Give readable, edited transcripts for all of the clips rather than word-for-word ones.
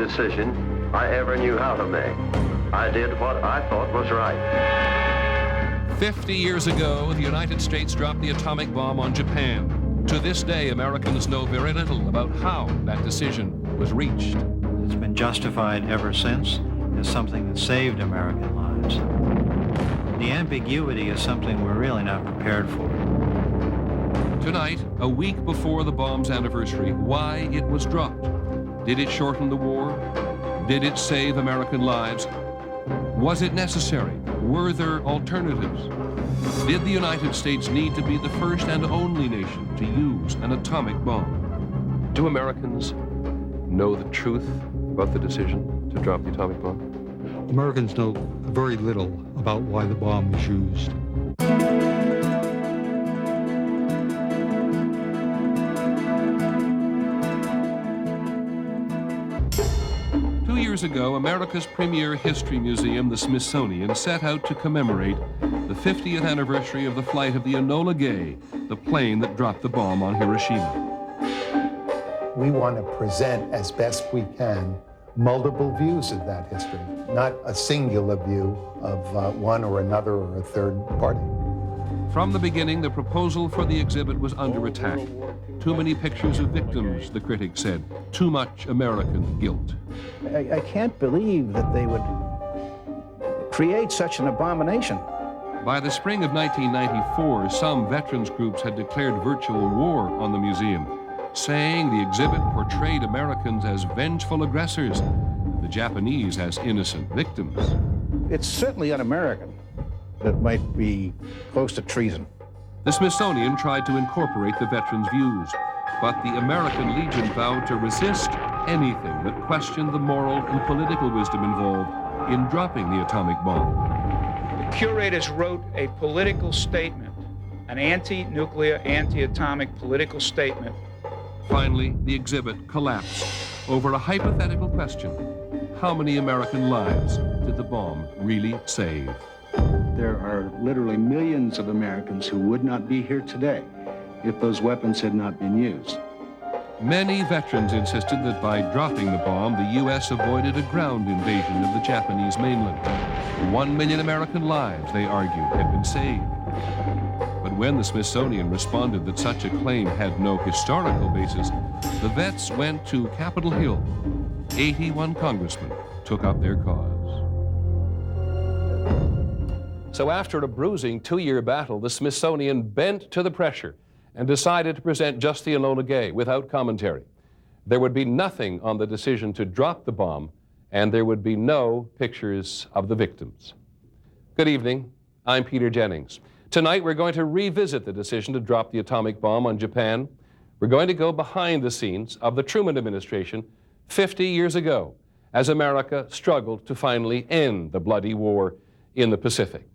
decision I ever knew how to make. I did what I thought was right. 50 years ago, the United States dropped the atomic bomb on Japan. To this day, Americans know very little about how that decision was reached. It's been justified ever since as something that saved American lives. The ambiguity is something we're really not prepared for. Tonight, a week before the bomb's anniversary, why it was dropped. Did it shorten the war? Did it save American lives? Was it necessary? Were there alternatives? Did the United States need to be the first and only nation to use an atomic bomb? Do Americans know the truth about the decision to drop the atomic bomb? Americans know very little about why the bomb was used. 2 years ago, America's premier history museum, the Smithsonian, set out to commemorate the 50th anniversary of the flight of the Enola Gay, the plane that dropped the bomb on Hiroshima. We want to present as best we can multiple views of that history, not a singular view of one or another or a third party. From the beginning, the proposal for the exhibit was under attack. Too many pictures of victims, the critics said. Too much American guilt. I can't believe that they would create such an abomination. By the spring of 1994, some veterans groups had declared virtual war on the museum, saying the exhibit portrayed Americans as vengeful aggressors, the Japanese as innocent victims. It's certainly un-American. That might be close to treason. The Smithsonian tried to incorporate the veterans' views, but the American Legion vowed to resist anything that questioned the moral and political wisdom involved in dropping the atomic bomb. The curators wrote a political statement, an anti-nuclear, anti-atomic political statement. Finally, the exhibit collapsed over a hypothetical question. How many American lives did the bomb really save? There are literally millions of Americans who would not be here today if those weapons had not been used. Many veterans insisted that by dropping the bomb, the U.S. avoided a ground invasion of the Japanese mainland. 1 million American lives, they argued, had been saved. But when the Smithsonian responded that such a claim had no historical basis, the vets went to Capitol Hill. 81 congressmen took up their cause. So after a bruising 2-year battle, the Smithsonian bent to the pressure and decided to present just the Enola Gay without commentary. There would be nothing on the decision to drop the bomb, and there would be no pictures of the victims. Good evening. I'm Peter Jennings. Tonight, we're going to revisit the decision to drop the atomic bomb on Japan. We're going to go behind the scenes of the Truman administration 50 years ago, as America struggled to finally end the bloody war in the Pacific.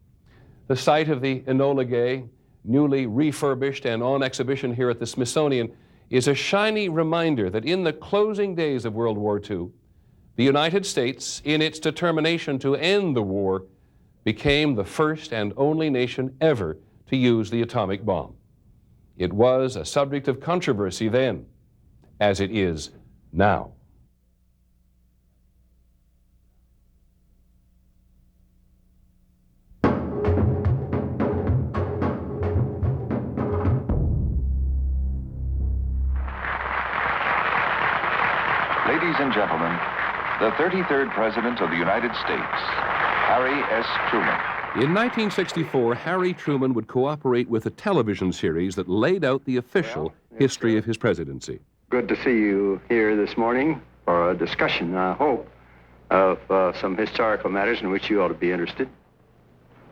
The site of the Enola Gay, newly refurbished and on exhibition here at the Smithsonian, is a shiny reminder that in the closing days of World War II, the United States, in its determination to end the war, became the first and only nation ever to use the atomic bomb. It was a subject of controversy then, as it is now. Ladies and gentlemen, the 33rd President of the United States, Harry S. Truman. In 1964, Harry Truman would cooperate with a television series that laid out the official history of his presidency. Good to see you here this morning for a discussion, I hope, of some historical matters in which you ought to be interested.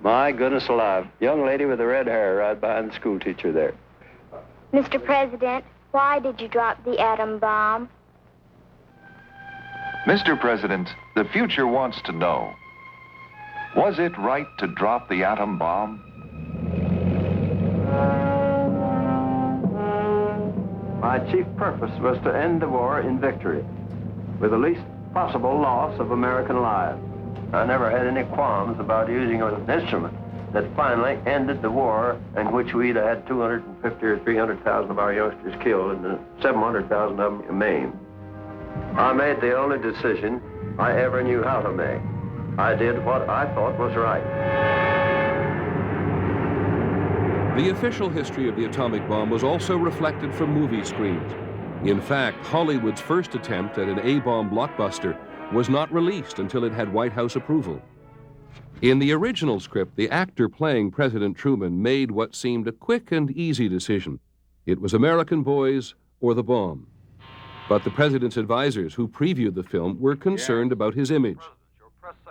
My goodness alive, young lady with the red hair right behind the school teacher there. Mr. President, why did you drop the atom bomb? Mr. President, the future wants to know, was it right to drop the atom bomb? My chief purpose was to end the war in victory, with the least possible loss of American lives. I never had any qualms about using an instrument that finally ended the war in which we'd had 250 or 300,000 of our youngsters killed and 700,000 of them maimed. I made the only decision I ever knew how to make. I did what I thought was right. The official history of the atomic bomb was also reflected from movie screens. In fact, Hollywood's first attempt at an A-bomb blockbuster was not released until it had White House approval. In the original script, the actor playing President Truman made what seemed a quick and easy decision. It was American boys or the bomb. But the president's advisors who previewed the film were concerned about his image.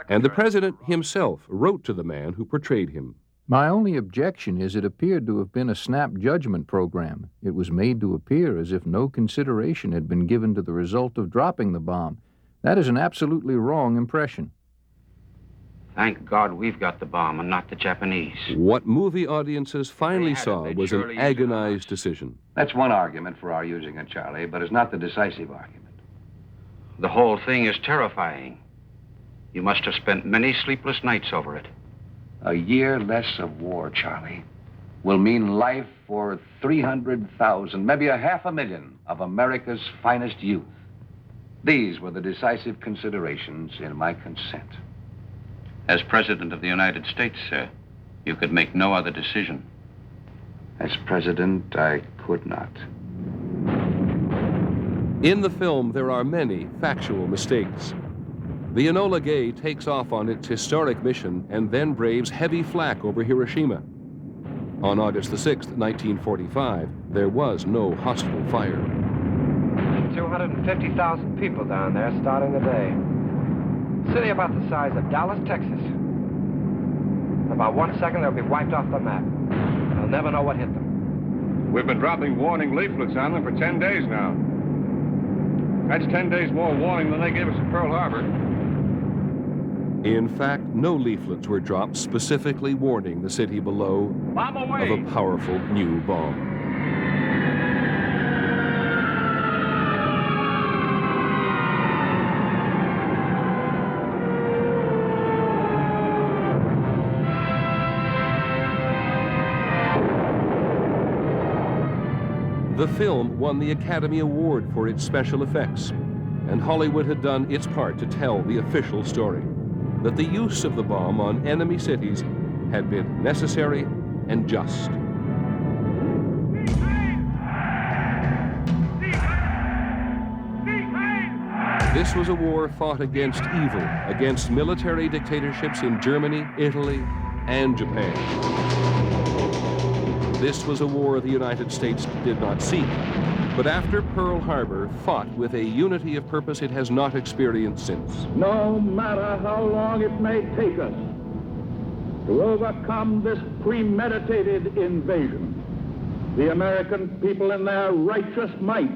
And the president himself wrote to the man who portrayed him. My only objection is it appeared to have been a snap judgment program. It was made to appear as if no consideration had been given to the result of dropping the bomb. That is an absolutely wrong impression. Thank God we've got the bomb and not the Japanese. What movie audiences finally saw was an agonized decision. That's one argument for our using it, Charlie, but it's not the decisive argument. The whole thing is terrifying. You must have spent many sleepless nights over it. A year less of war, Charlie, will mean life for 300,000, maybe 500,000 of America's finest youth. These were the decisive considerations in my consent. As President of the United States, sir, you could make no other decision. As President, I could not. In the film, there are many factual mistakes. The Enola Gay takes off on its historic mission and then braves heavy flak over Hiroshima. On August the 6th, 1945, there was no hostile fire. 250,000 people down there starting the day. City about the size of Dallas, Texas. In about 1 second, they'll be wiped off the map. They'll never know what hit them. We've been dropping warning leaflets on them for 10 days now. That's 10 days more warning than they gave us at Pearl Harbor. In fact, no leaflets were dropped specifically warning the city below of a powerful new bomb. The film won the Academy Award for its special effects, and Hollywood had done its part to tell the official story, that the use of the bomb on enemy cities had been necessary and just. This was a war fought against evil, against military dictatorships in Germany, Italy, and Japan. This was a war the United States did not seek, but after Pearl Harbor, fought with a unity of purpose it has not experienced since. No matter how long it may take us to overcome this premeditated invasion, the American people in their righteous might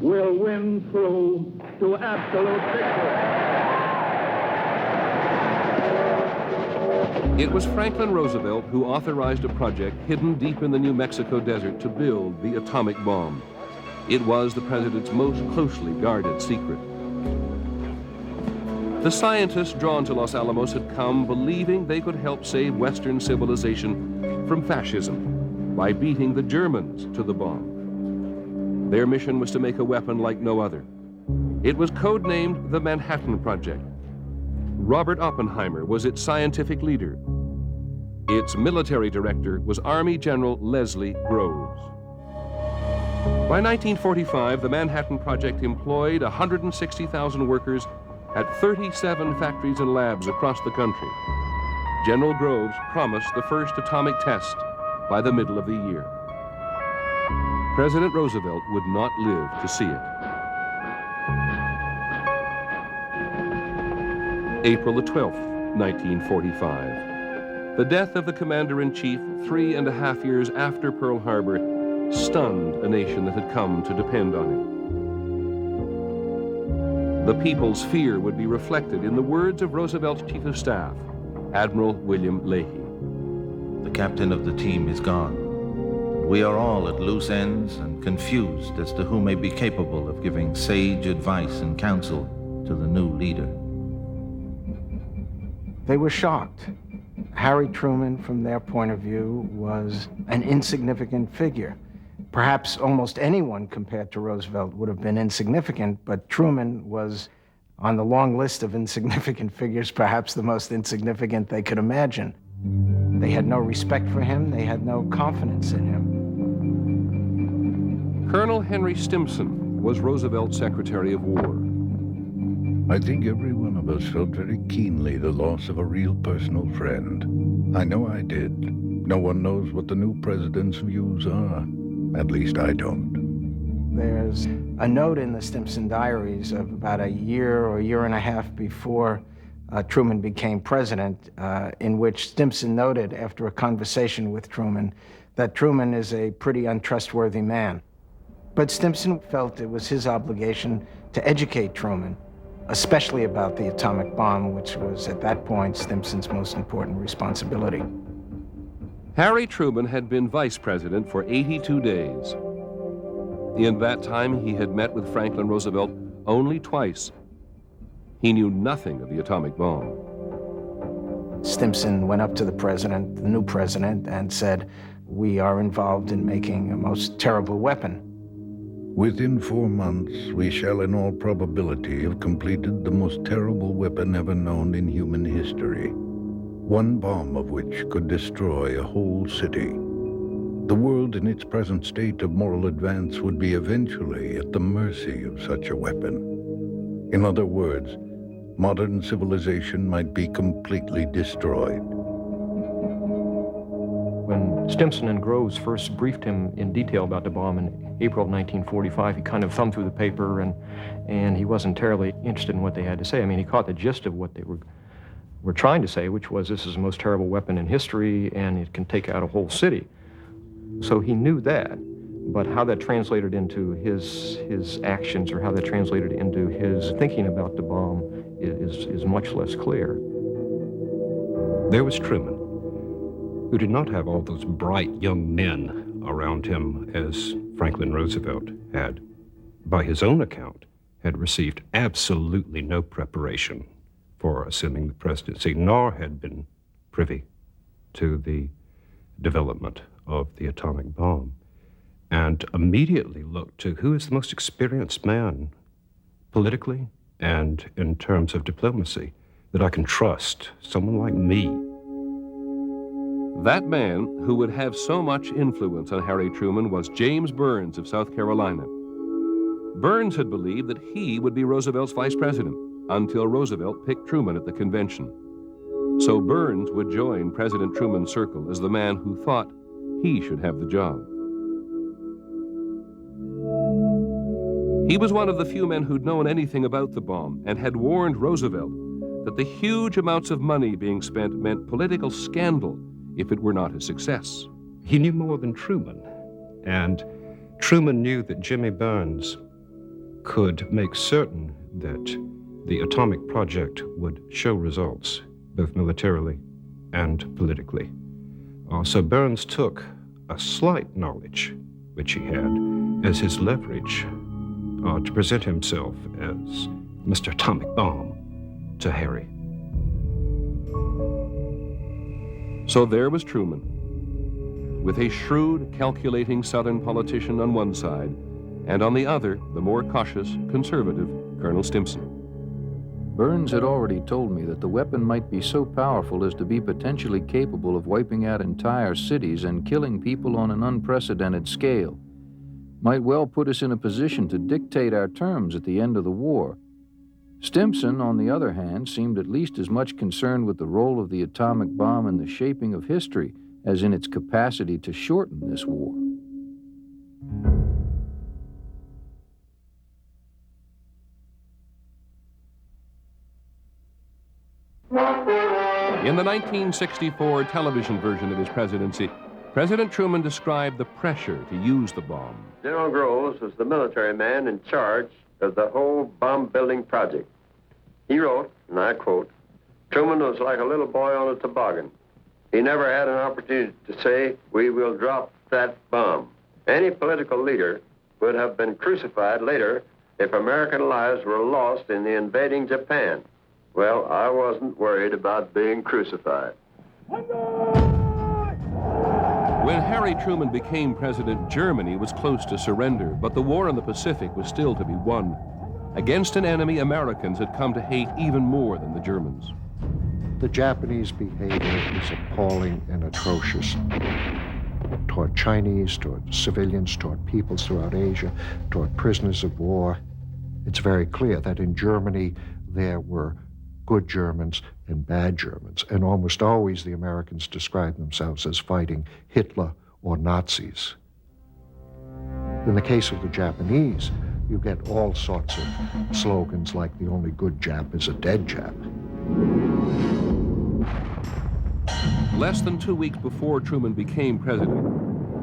will win through to absolute victory. It was Franklin Roosevelt who authorized a project hidden deep in the New Mexico desert to build the atomic bomb. It was the president's most closely guarded secret. The scientists drawn to Los Alamos had come believing they could help save Western civilization from fascism by beating the Germans to the bomb. Their mission was to make a weapon like no other. It was codenamed the Manhattan Project. Robert Oppenheimer was its scientific leader. Its military director was Army General Leslie Groves. By 1945, the Manhattan Project employed 160,000 workers at 37 factories and labs across the country. General Groves promised the first atomic test by the middle of the year. President Roosevelt would not live to see it. April the 12th, 1945. The death of the commander-in-chief 3.5 years after Pearl Harbor stunned a nation that had come to depend on it. The people's fear would be reflected in the words of Roosevelt's chief of staff, Admiral William Leahy. The captain of the team is gone. We are all at loose ends and confused as to who may be capable of giving sage advice and counsel to the new leader. They were shocked. Harry Truman, from their point of view, was an insignificant figure. Perhaps almost anyone compared to Roosevelt would have been insignificant, but Truman was on the long list of insignificant figures, perhaps the most insignificant they could imagine. They had no respect for him. They had no confidence in him. Colonel Henry Stimson was Roosevelt's Secretary of War. I think every one of us felt very keenly the loss of a real personal friend. I know I did. No one knows what the new president's views are. At least I don't. There's a note in the Stimson diaries of about a year or year and a half before Truman became president, in which Stimson noted, after a conversation with Truman, that Truman is a pretty untrustworthy man. But Stimson felt it was his obligation to educate Truman, especially about the atomic bomb, which was at that point Stimson's most important responsibility. Harry Truman had been vice president for 82 days. In that time, he had met with Franklin Roosevelt only twice. He knew nothing of the atomic bomb. Stimson went up to the president, the new president, and said, "We are involved in making a most terrible weapon. Within 4 months, we shall in all probability have completed the most terrible weapon ever known in human history. One bomb of which could destroy a whole city. The world in its present state of moral advance would be eventually at the mercy of such a weapon. In other words, modern civilization might be completely destroyed." When Stimson and Groves first briefed him in detail about the bomb in April of 1945, he kind of thumbed through the paper and he wasn't terribly interested in what they had to say. I mean, he caught the gist of what they were trying to say, which was this is the most terrible weapon in history and it can take out a whole city. So he knew that, but how that translated into his actions or how that translated into his thinking about the bomb is much less clear. There was Truman, who did not have all those bright young men around him as Franklin Roosevelt had. By his own account, had received absolutely no preparation for assuming the presidency, nor had been privy to the development of the atomic bomb, and immediately looked to who is the most experienced man politically and in terms of diplomacy that I can trust, someone like me. That man who would have so much influence on Harry Truman was James Burns of South Carolina. Burns had believed that he would be Roosevelt's vice president until Roosevelt picked Truman at the convention. So Burns would join President Truman's circle as the man who thought he should have the job. He was one of the few men who'd known anything about the bomb and had warned Roosevelt that the huge amounts of money being spent meant political scandal if it were not a success. He knew more than Truman, and Truman knew that Jimmy Burns could make certain that the atomic project would show results, both militarily and politically. So Burns took a slight knowledge, which he had, as his leverage to present himself as Mr. Atomic Bomb to Harry. So there was Truman, with a shrewd, calculating Southern politician on one side, and on the other, the more cautious, conservative Colonel Stimson. Burns had already told me that the weapon might be so powerful as to be potentially capable of wiping out entire cities and killing people on an unprecedented scale. Might well put us in a position to dictate our terms at the end of the war. Stimson, on the other hand, seemed at least as much concerned with the role of the atomic bomb in the shaping of history as in its capacity to shorten this war. In the 1964 television version of his presidency, President Truman described the pressure to use the bomb. General Groves was the military man in charge of the whole bomb-building project. He wrote, and I quote, "Truman was like a little boy on a toboggan. He never had an opportunity to say, 'We will drop that bomb.' Any political leader would have been crucified later if American lives were lost in the invading Japan. Well, I wasn't worried about being crucified." When Harry Truman became president, Germany was close to surrender, but the war in the Pacific was still to be won. Against an enemy Americans had come to hate even more than the Germans. The Japanese behavior is appalling and atrocious toward Chinese, toward civilians, toward peoples throughout Asia, toward prisoners of war. It's very clear that in Germany there were good Germans and bad Germans, and almost always the Americans describe themselves as fighting Hitler or Nazis. In the case of the Japanese, you get all sorts of slogans like the only good Jap is a dead Jap. Less than 2 weeks before Truman became president,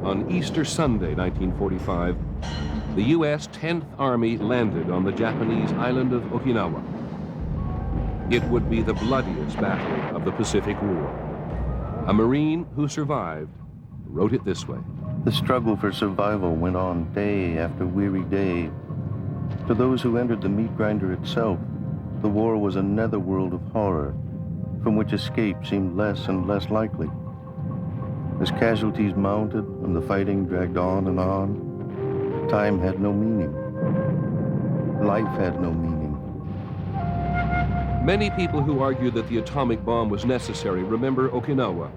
on Easter Sunday, 1945, the U.S. 10th Army landed on the Japanese island of Okinawa. It would be the bloodiest battle of the Pacific War. A Marine who survived wrote it this way. The struggle for survival went on day after weary day. To those who entered the meat grinder itself, the war was a netherworld of horror, from which escape seemed less and less likely. As casualties mounted and the fighting dragged on and on, time had no meaning. Life had no meaning. Many people who argue that the atomic bomb was necessary remember Okinawa,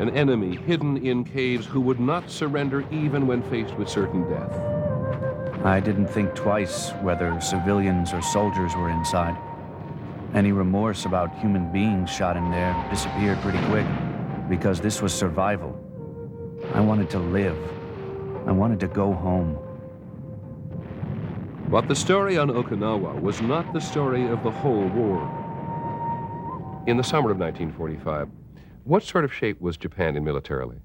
an enemy hidden in caves who would not surrender even when faced with certain death. I didn't think twice whether civilians or soldiers were inside. Any remorse about human beings shot in there disappeared pretty quick, because this was survival. I wanted to live. I wanted to go home. But the story on Okinawa was not the story of the whole war. In the summer of 1945, what sort of shape was Japan in militarily?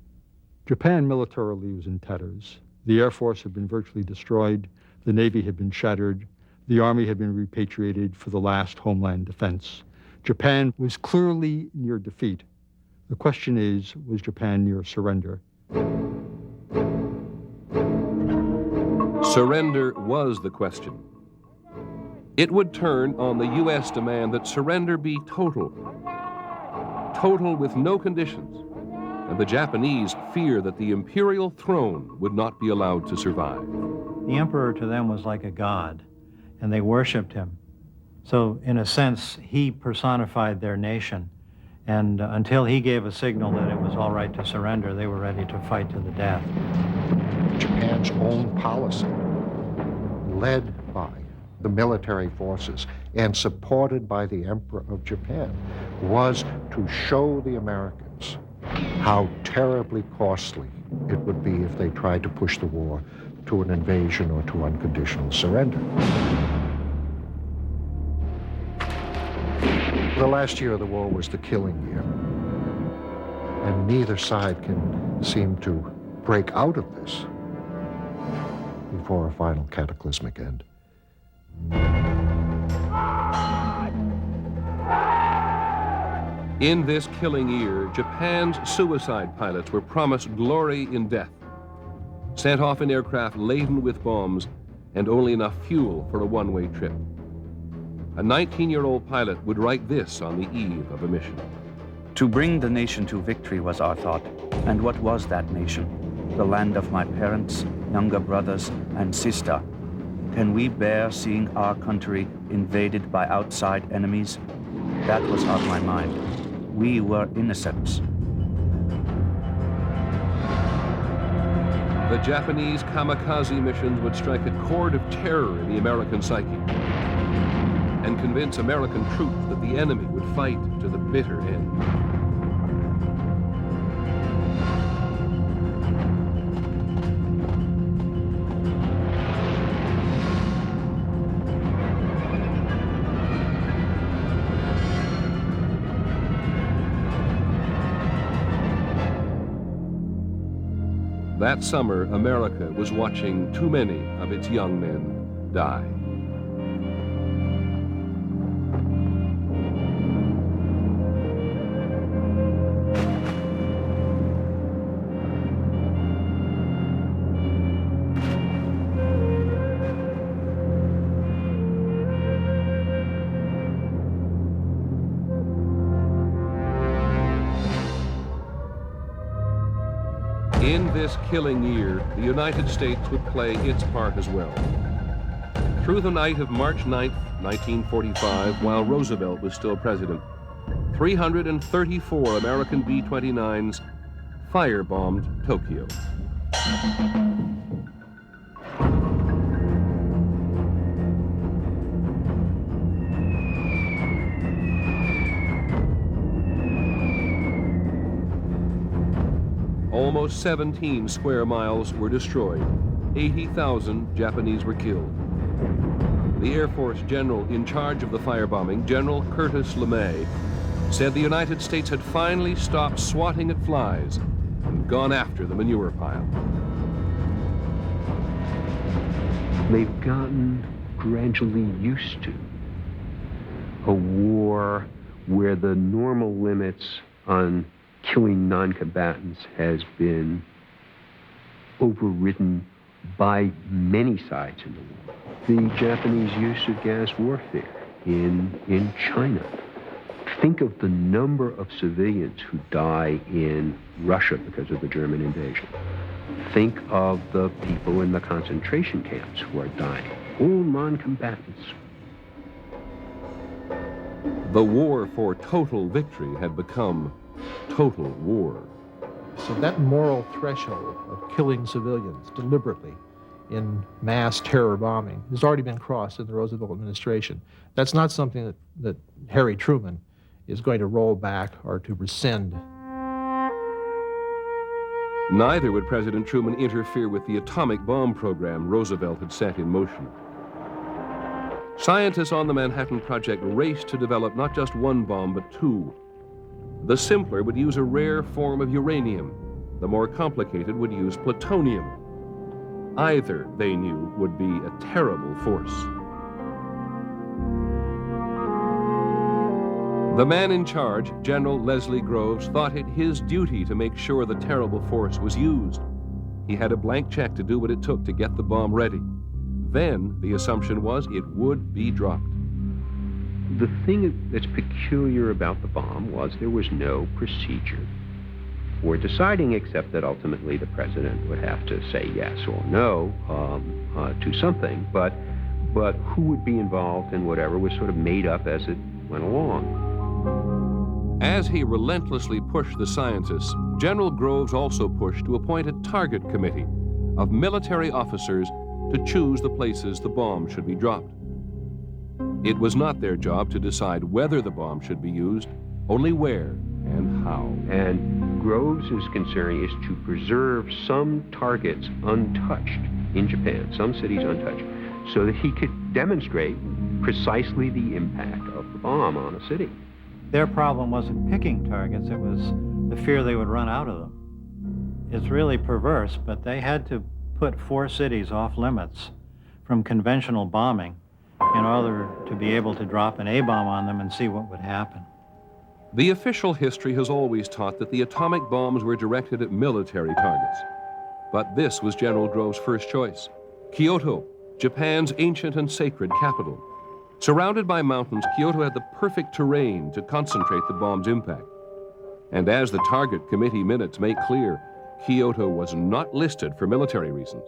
Japan militarily was in tatters. The Air Force had been virtually destroyed. The Navy had been shattered. The Army had been repatriated for the last homeland defense. Japan was clearly near defeat. The question is, was Japan near surrender? Surrender was the question. It would turn on the U.S. demand that surrender be total. Total with no conditions. And the Japanese fear that the imperial throne would not be allowed to survive. The emperor to them was like a god, and they worshipped him. So in a sense, he personified their nation. And until he gave a signal that it was all right to surrender, they were ready to fight to the death. Japan's own policy, led by the military forces and supported by the Emperor of Japan, was to show the Americans how terribly costly it would be if they tried to push the war to an invasion or to unconditional surrender. The last year of the war was the killing year, and neither side can seem to break out of this before a final cataclysmic end. In this killing year, Japan's suicide pilots were promised glory in death, sent off in aircraft laden with bombs and only enough fuel for a one-way trip. A 19-year-old pilot would write this on the eve of a mission. To bring the nation to victory was our thought. And what was that nation? The land of my parents, younger brothers, and sister. Can we bear seeing our country invaded by outside enemies? That was on my mind. We were innocents. The Japanese kamikaze missions would strike a chord of terror in the American psyche and convince American troops that the enemy would fight to the bitter end. That summer, America was watching too many of its young men die. In this killing year, the United States would play its part as well. Through the night of March 9th, 1945, while Roosevelt was still president, 334 American B-29s firebombed Tokyo. Almost 17 square miles were destroyed. 80,000 Japanese were killed. The Air Force general in charge of the firebombing, General Curtis LeMay, said the United States had finally stopped swatting at flies and gone after the manure pile. They've gotten gradually used to a war where the normal limits on killing non-combatants has been overridden by many sides in the war. The Japanese use of gas warfare in China. Think of the number of civilians who die in Russia because of the German invasion. Think of the people in the concentration camps who are dying, all non-combatants. The war for total victory had become total war. So that moral threshold of killing civilians deliberately in mass terror bombing has already been crossed in the Roosevelt administration. That's not something that Harry Truman is going to roll back or to rescind. Neither would President Truman interfere with the atomic bomb program Roosevelt had set in motion. Scientists on the Manhattan Project raced to develop not just one bomb, but two. The simpler would use a rare form of uranium. The more complicated would use plutonium. Either, they knew, would be a terrible force. The man in charge, General Leslie Groves, thought it his duty to make sure the terrible force was used. He had a blank check to do what it took to get the bomb ready. Then, the assumption was it would be dropped. The thing that's peculiar about the bomb was there was no procedure for deciding, except that ultimately the president would have to say yes or no to something, but who would be involved in whatever was sort of made up as it went along. As he relentlessly pushed the scientists, General Groves also pushed to appoint a target committee of military officers to choose the places the bomb should be dropped. It was not their job to decide whether the bomb should be used, only where and how. And Groves' concern is to preserve some targets untouched in Japan, some cities untouched, so that he could demonstrate precisely the impact of the bomb on a city. Their problem wasn't picking targets, it was the fear they would run out of them. It's really perverse, but they had to put 4 cities off limits from conventional bombing in order to be able to drop an A-bomb on them and see what would happen. The official history has always taught that the atomic bombs were directed at military targets. But this was General Groves' first choice. Kyoto, Japan's ancient and sacred capital. Surrounded by mountains, Kyoto had the perfect terrain to concentrate the bomb's impact. And as the target committee minutes make clear, Kyoto was not listed for military reasons.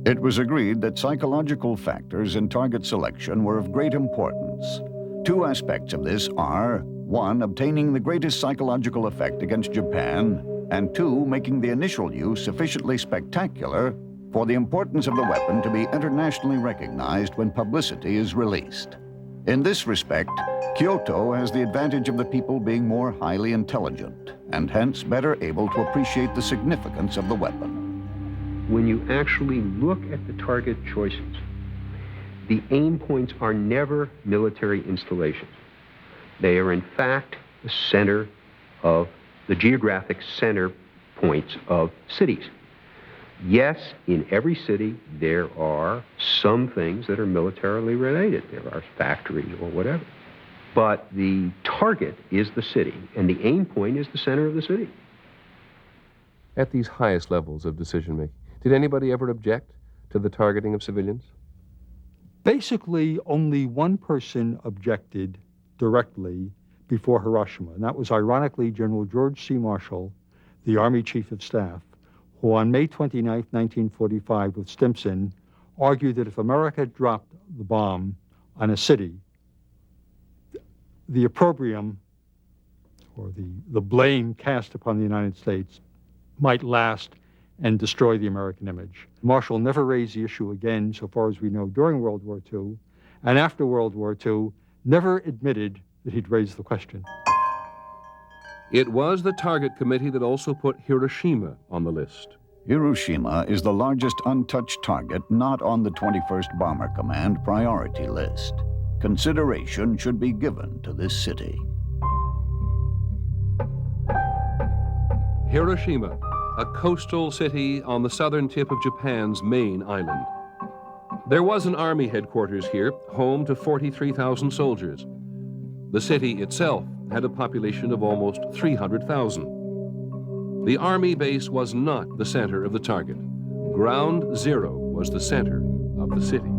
It was agreed that psychological factors in target selection were of great importance. 2 aspects of this are, 1, obtaining the greatest psychological effect against Japan, and 2, making the initial use sufficiently spectacular for the importance of the weapon to be internationally recognized when publicity is released. In this respect, Kyoto has the advantage of the people being more highly intelligent, and hence better able to appreciate the significance of the weapon. When you actually look at the target choices, the aim points are never military installations. They are in fact the center of the geographic center points of cities. Yes, in every city there are some things that are militarily related. There are factories or whatever. But the target is the city, and the aim point is the center of the city. At these highest levels of decision-making, did anybody ever object to the targeting of civilians? Basically, only one person objected directly before Hiroshima, and that was ironically General George C. Marshall, the Army Chief of Staff, who on May 29, 1945, with Stimson, argued that if America dropped the bomb on a city, the opprobrium, or the blame cast upon the United States, might last and destroy the American image. Marshall never raised the issue again, so far as we know, during World War II, and after World War II, never admitted that he'd raised the question. It was the Target Committee that also put Hiroshima on the list. Hiroshima is the largest untouched target not on the 21st Bomber Command priority list. Consideration should be given to this city. Hiroshima, a coastal city on the southern tip of Japan's main island. There was an army headquarters here, home to 43,000 soldiers. The city itself had a population of almost 300,000. The army base was not the center of the target. Ground Zero was the center of the city.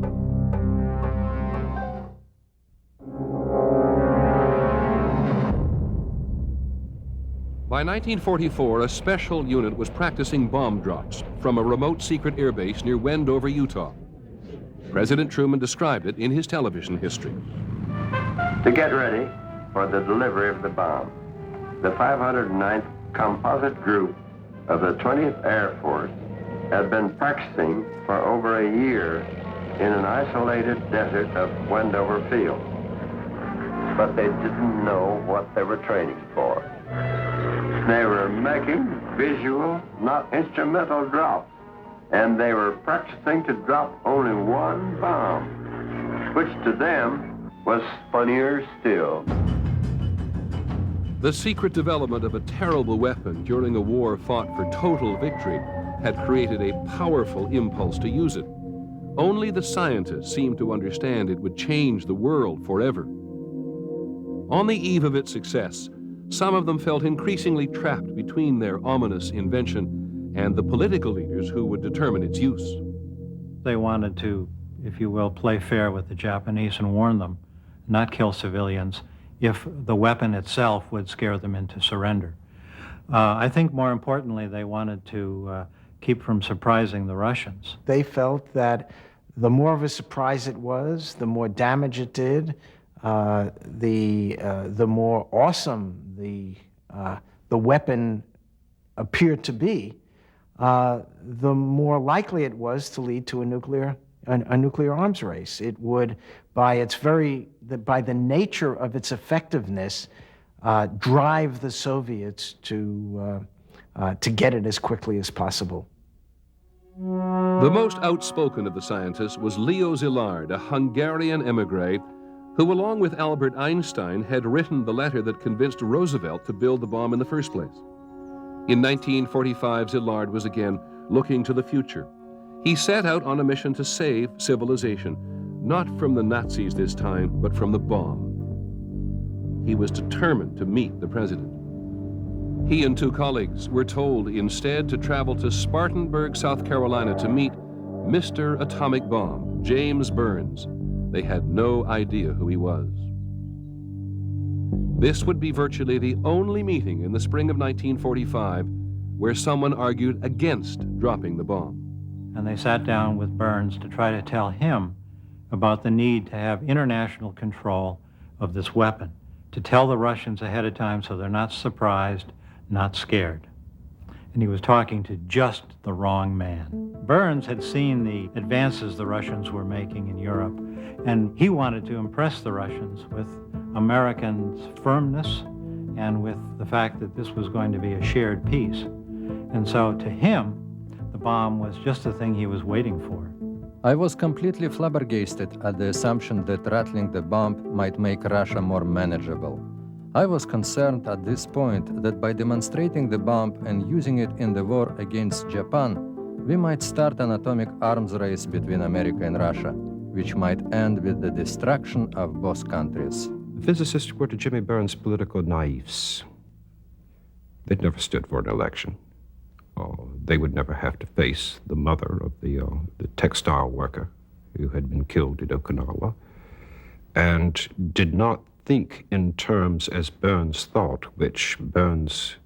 By 1944, a special unit was practicing bomb drops from a remote secret airbase near Wendover, Utah. President Truman described it in his television history. To get ready for the delivery of the bomb, the 509th Composite Group of the 20th Air Force had been practicing for over a year in an isolated desert of Wendover Field. But they didn't know what they were training for. They were making visual, not instrumental drops, and they were practicing to drop only one bomb, which to them was funnier still. The secret development of a terrible weapon during a war fought for total victory had created a powerful impulse to use it. Only the scientists seemed to understand it would change the world forever. On the eve of its success, some of them felt increasingly trapped between their ominous invention and the political leaders who would determine its use. They wanted to, if you will, play fair with the Japanese and warn them, not kill civilians, if the weapon itself would scare them into surrender. I think more importantly, they wanted to keep from surprising the Russians. They felt that the more of a surprise it was, the more damage it did, the more awesome the weapon appeared to be, the more likely it was to lead to a nuclear arms race. It would, by the nature of its effectiveness, drive the Soviets to get it as quickly as possible. The most outspoken of the scientists was Leo Szilard, a Hungarian émigré who, along with Albert Einstein, had written the letter that convinced Roosevelt to build the bomb in the first place. In 1945, Szilard was again looking to the future. He set out on a mission to save civilization, not from the Nazis this time, but from the bomb. He was determined to meet the president. He and two colleagues were told instead to travel to Spartanburg, South Carolina to meet Mr. Atomic Bomb, James Burns. They had no idea who he was. This would be virtually the only meeting in the spring of 1945 where someone argued against dropping the bomb. And they sat down with Burns to try to tell him about the need to have international control of this weapon, to tell the Russians ahead of time so they're not surprised, not scared. And he was talking to just the wrong man. Burns had seen the advances the Russians were making in Europe, and he wanted to impress the Russians with Americans' firmness and with the fact that this was going to be a shared peace. And so to him, the bomb was just the thing he was waiting for. I was completely flabbergasted at the assumption that rattling the bomb might make Russia more manageable. I was concerned at this point that by demonstrating the bomb and using it in the war against Japan, we might start an atomic arms race between America and Russia, which might end with the destruction of both countries. Physicists were to Jimmy Burns political naives. They'd never stood for an election. They would never have to face the mother of the textile worker who had been killed in Okinawa, and did not think in terms as Burns thought, which Burns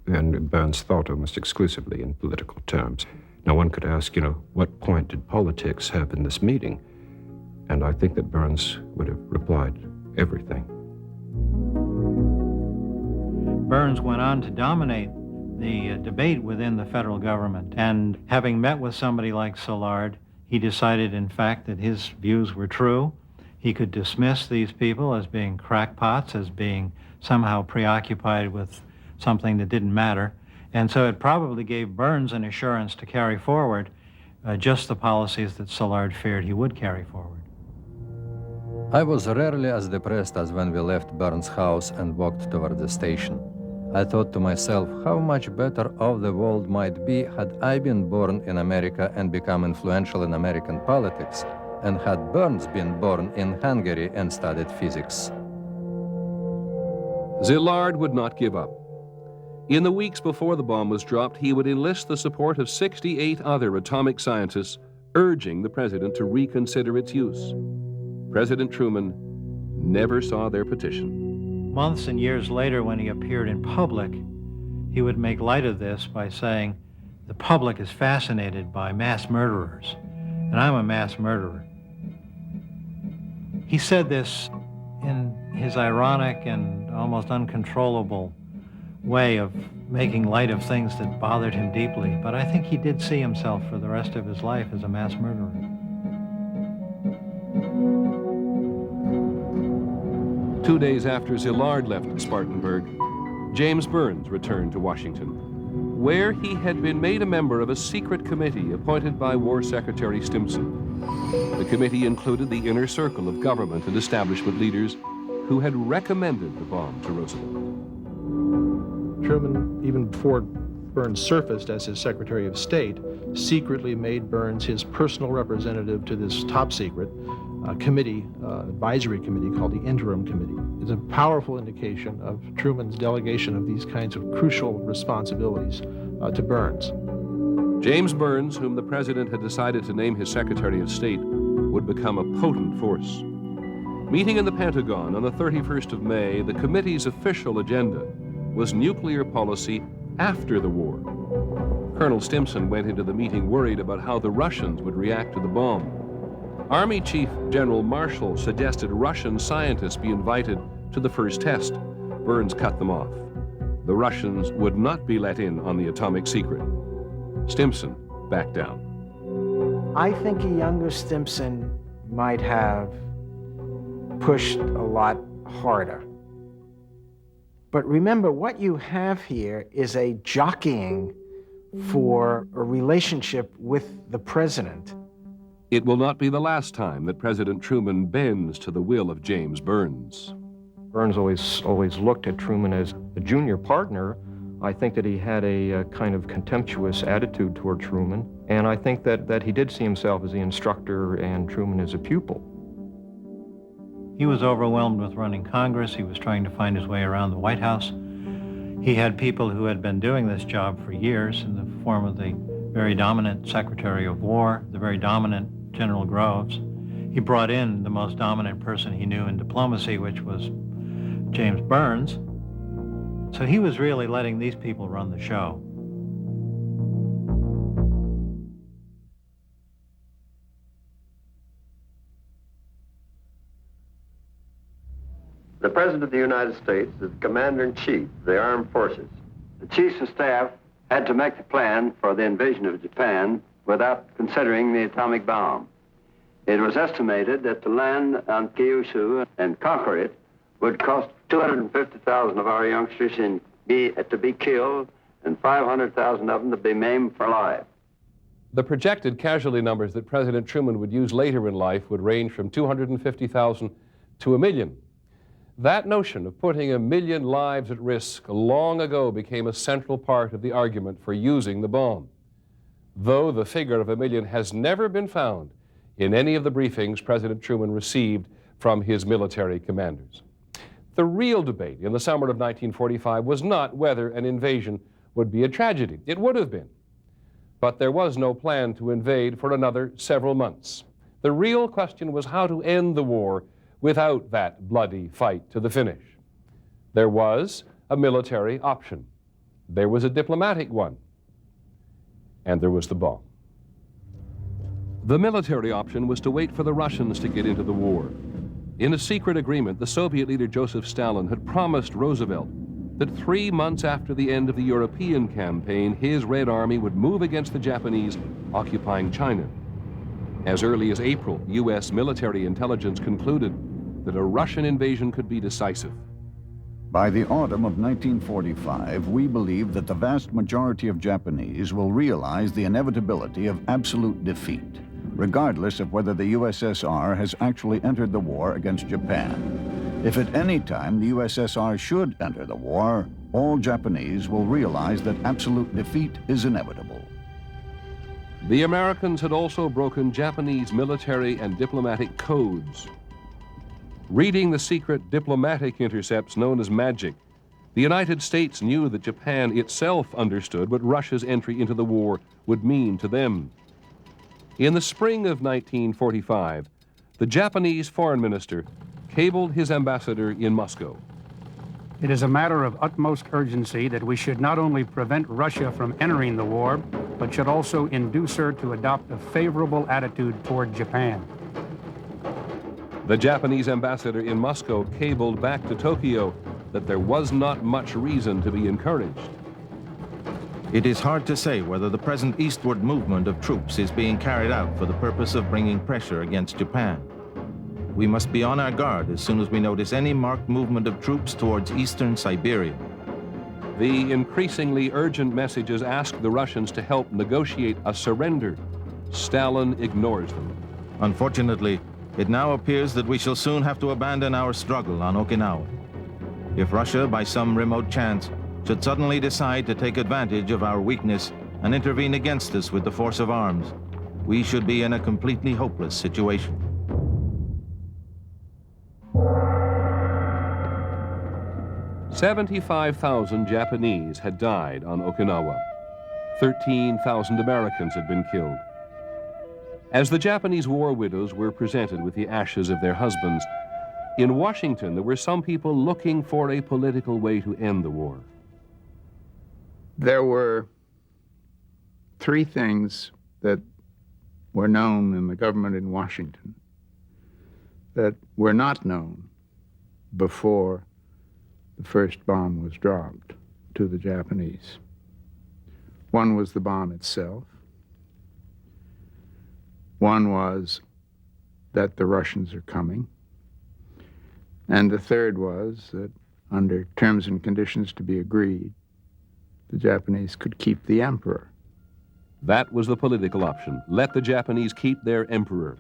and Burns thought almost exclusively in political terms. Now, one could ask, what point did politics have in this meeting? And I think that Burns would have replied, everything. Burns went on to dominate the debate within the federal government. And having met with somebody like Szilard, he decided, in fact, that his views were true. He could dismiss these people as being crackpots, as being somehow preoccupied with something that didn't matter. And so it probably gave Burns an assurance to carry forward just the policies that Szilard feared he would carry forward. I was rarely as depressed as when we left Burns' house and walked toward the station. I thought to myself how much better off the world might be had I been born in America and become influential in American politics, and had Burns been born in Hungary and studied physics. Szilard would not give up. In the weeks before the bomb was dropped, he would enlist the support of 68 other atomic scientists, urging the president to reconsider its use. President Truman never saw their petition. Months and years later, when he appeared in public, he would make light of this by saying, the public is fascinated by mass murderers, and I'm a mass murderer. He said this in his ironic and almost uncontrollable way of making light of things that bothered him deeply, but I think he did see himself for the rest of his life as a mass murderer. Two days after Szilard left Spartanburg, James Burns returned to Washington, where he had been made a member of a secret committee appointed by War Secretary Stimson. The committee included the inner circle of government and establishment leaders who had recommended the bomb to Roosevelt. Truman, even before Burns surfaced as his Secretary of State, secretly made Burns his personal representative to this top secret committee, advisory committee called the Interim Committee. It's a powerful indication of Truman's delegation of these kinds of crucial responsibilities to Burns. James Burns, whom the president had decided to name his Secretary of State, would become a potent force. Meeting in the Pentagon on the 31st of May, the committee's official agenda was nuclear policy after the war. Colonel Stimson went into the meeting worried about how the Russians would react to the bomb. Army Chief General Marshall suggested Russian scientists be invited to the first test. Burns cut them off. The Russians would not be let in on the atomic secret. Stimson backed down. I think a younger Stimson might have pushed a lot harder. But remember, what you have here is a jockeying for a relationship with the president. It will not be the last time that President Truman bends to the will of James Burns. Burns always looked at Truman as a junior partner. I think that he had a kind of contemptuous attitude toward Truman, and I think that he did see himself as the instructor and Truman as a pupil. He was overwhelmed with running Congress. He was trying to find his way around the White House. He had people who had been doing this job for years in the form of the very dominant Secretary of War, the very dominant General Groves. He brought in the most dominant person he knew in diplomacy, which was James Burns. So he was really letting these people run the show. The President of the United States is the Commander-in-Chief of the Armed Forces. The Chiefs of Staff had to make the plan for the invasion of Japan without considering the atomic bomb. It was estimated that to land on Kyushu and conquer it would cost 250,000 of our youngsters to be killed and 500,000 of them to be maimed for life. The projected casualty numbers that President Truman would use later in life would range from 250,000 to 1 million. That notion of putting 1 million lives at risk long ago became a central part of the argument for using the bomb, though the figure of 1 million has never been found in any of the briefings President Truman received from his military commanders. The real debate in the summer of 1945 was not whether an invasion would be a tragedy. It would have been. But there was no plan to invade for another several months. The real question was how to end the war without that bloody fight to the finish. There was a military option. There was a diplomatic one, and there was the bomb. The military option was to wait for the Russians to get into the war. In a secret agreement, the Soviet leader Joseph Stalin had promised Roosevelt that 3 months after the end of the European campaign, his Red Army would move against the Japanese occupying China. As early as April, U.S. military intelligence concluded that a Russian invasion could be decisive. By the autumn of 1945, we believe that the vast majority of Japanese will realize the inevitability of absolute defeat, regardless of whether the USSR has actually entered the war against Japan. If at any time the USSR should enter the war, all Japanese will realize that absolute defeat is inevitable. The Americans had also broken Japanese military and diplomatic codes. Reading the secret diplomatic intercepts known as magic, the United States knew that Japan itself understood what Russia's entry into the war would mean to them. In the spring of 1945, the Japanese foreign minister cabled his ambassador in Moscow. It is a matter of utmost urgency that we should not only prevent Russia from entering the war, but should also induce her to adopt a favorable attitude toward Japan. The Japanese ambassador in Moscow cabled back to Tokyo that there was not much reason to be encouraged. It is hard to say whether the present eastward movement of troops is being carried out for the purpose of bringing pressure against Japan. We must be on our guard as soon as we notice any marked movement of troops towards eastern Siberia. The increasingly urgent messages ask the Russians to help negotiate a surrender. Stalin ignores them. Unfortunately, it now appears that we shall soon have to abandon our struggle on Okinawa. If Russia, by some remote chance, should suddenly decide to take advantage of our weakness and intervene against us with the force of arms, we should be in a completely hopeless situation. "75,000 Japanese had died on Okinawa. 13,000 Americans had been killed. As the Japanese war widows were presented with the ashes of their husbands, in Washington there were some people looking for a political way to end the war. There were three things that were known in the government in Washington that were not known before the first bomb was dropped to the Japanese. One was the bomb itself. One was that the Russians are coming. And the third was that under terms and conditions to be agreed, the Japanese could keep the emperor. That was the political option. Let the Japanese keep their emperor.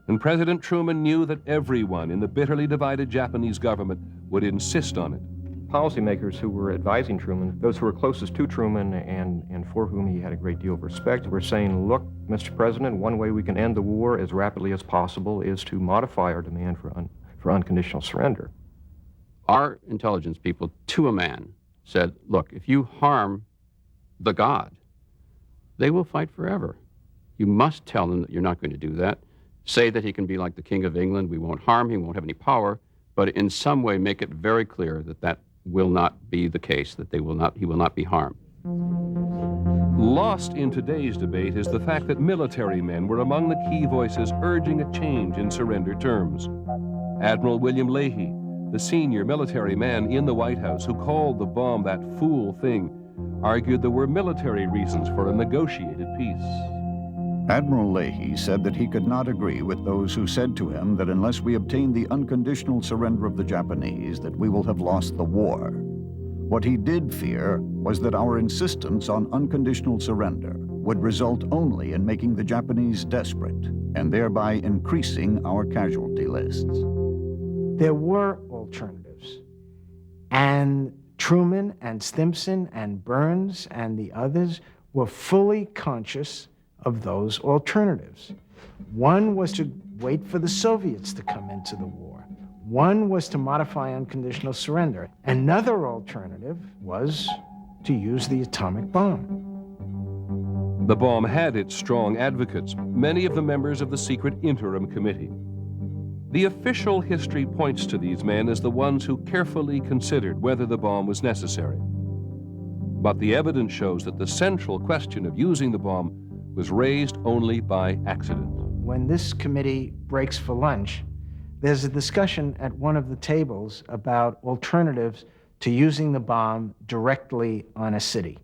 And President Truman knew that everyone in the bitterly divided Japanese government would insist on it. Policymakers who were advising Truman, those who were closest to Truman and for whom he had a great deal of respect, were saying, look, Mr. President, one way we can end the war as rapidly as possible is to modify our demand for unconditional surrender. Our intelligence people, to a man, said, look, if you harm the god, they will fight forever. You must tell them that you're not going to do that. Say that he can be like the King of England. We won't harm him, he won't have any power, but in some way make it very clear that that will not be the case, that he will not be harmed. Lost in today's debate is the fact that military men were among the key voices urging a change in surrender terms. Admiral William Leahy, the senior military man in the White House who called the bomb that fool thing, argued there were military reasons for a negotiated peace. Admiral Leahy said that he could not agree with those who said to him that unless we obtain the unconditional surrender of the Japanese, that we will have lost the war. What he did fear was that our insistence on unconditional surrender would result only in making the Japanese desperate and thereby increasing our casualty lists. There were alternatives, and Truman and Stimson and Burns and the others were fully conscious of those alternatives. One was to wait for the Soviets to come into the war. One was to modify unconditional surrender. Another alternative was to use the atomic bomb. The bomb had its strong advocates, many of the members of the secret interim committee. The official history points to these men as the ones who carefully considered whether the bomb was necessary. But the evidence shows that the central question of using the bomb was raised only by accident. When this committee breaks for lunch, there's a discussion at one of the tables about alternatives to using the bomb directly on a city.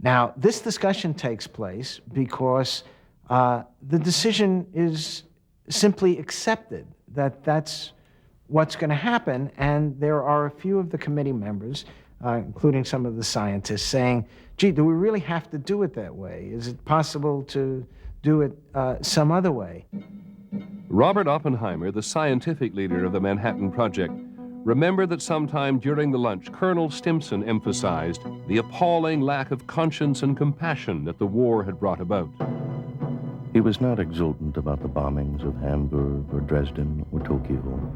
Now, this discussion takes place because the decision is simply accepted that that's what's going to happen, and there are a few of the committee members, including some of the scientists, saying, gee, do we really have to do it that way? Is it possible to do it some other way? Robert Oppenheimer, the scientific leader of the Manhattan Project, remembered that sometime during the lunch, Colonel Stimson emphasized the appalling lack of conscience and compassion that the war had brought about. He was not exultant about the bombings of Hamburg or Dresden or Tokyo.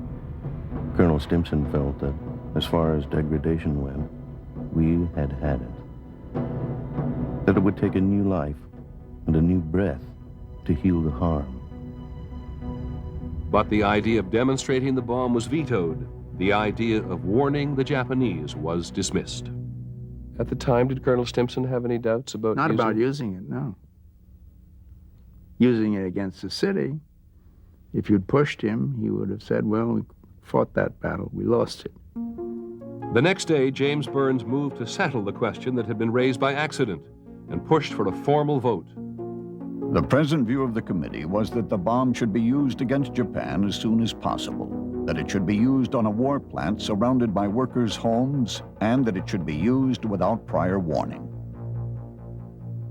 Colonel Stimson felt that, as far as degradation went, we had had it. That it would take a new life and a new breath to heal the harm. But the idea of demonstrating the bomb was vetoed. The idea of warning the Japanese was dismissed. At the time, did Colonel Stimson have any doubts about Not about using it, no. Using it against the city, if you'd pushed him, he would have said, well, we fought that battle, we lost it. The next day, James Burns moved to settle the question that had been raised by accident and pushed for a formal vote. The present view of the committee was that the bomb should be used against Japan as soon as possible, that it should be used on a war plant surrounded by workers' homes, and that it should be used without prior warning.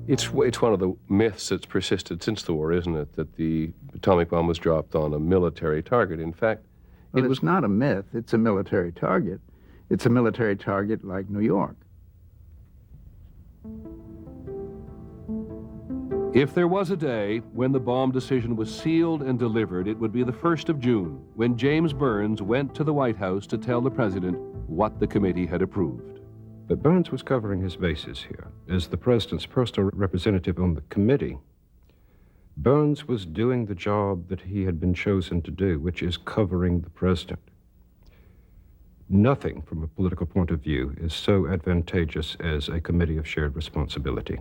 It's one of the myths that's persisted since the war, isn't it, that the atomic bomb was dropped on a military target. In fact, well, it was not a myth. It's a military target. It's a military target like New York. If there was a day when the bomb decision was sealed and delivered, it would be the 1st of June, when James Burns went to the White House to tell the president what the committee had approved. But Burns was covering his bases here. As the president's personal representative on the committee, Burns was doing the job that he had been chosen to do, which is covering the president. Nothing from a political point of view is so advantageous as a committee of shared responsibility.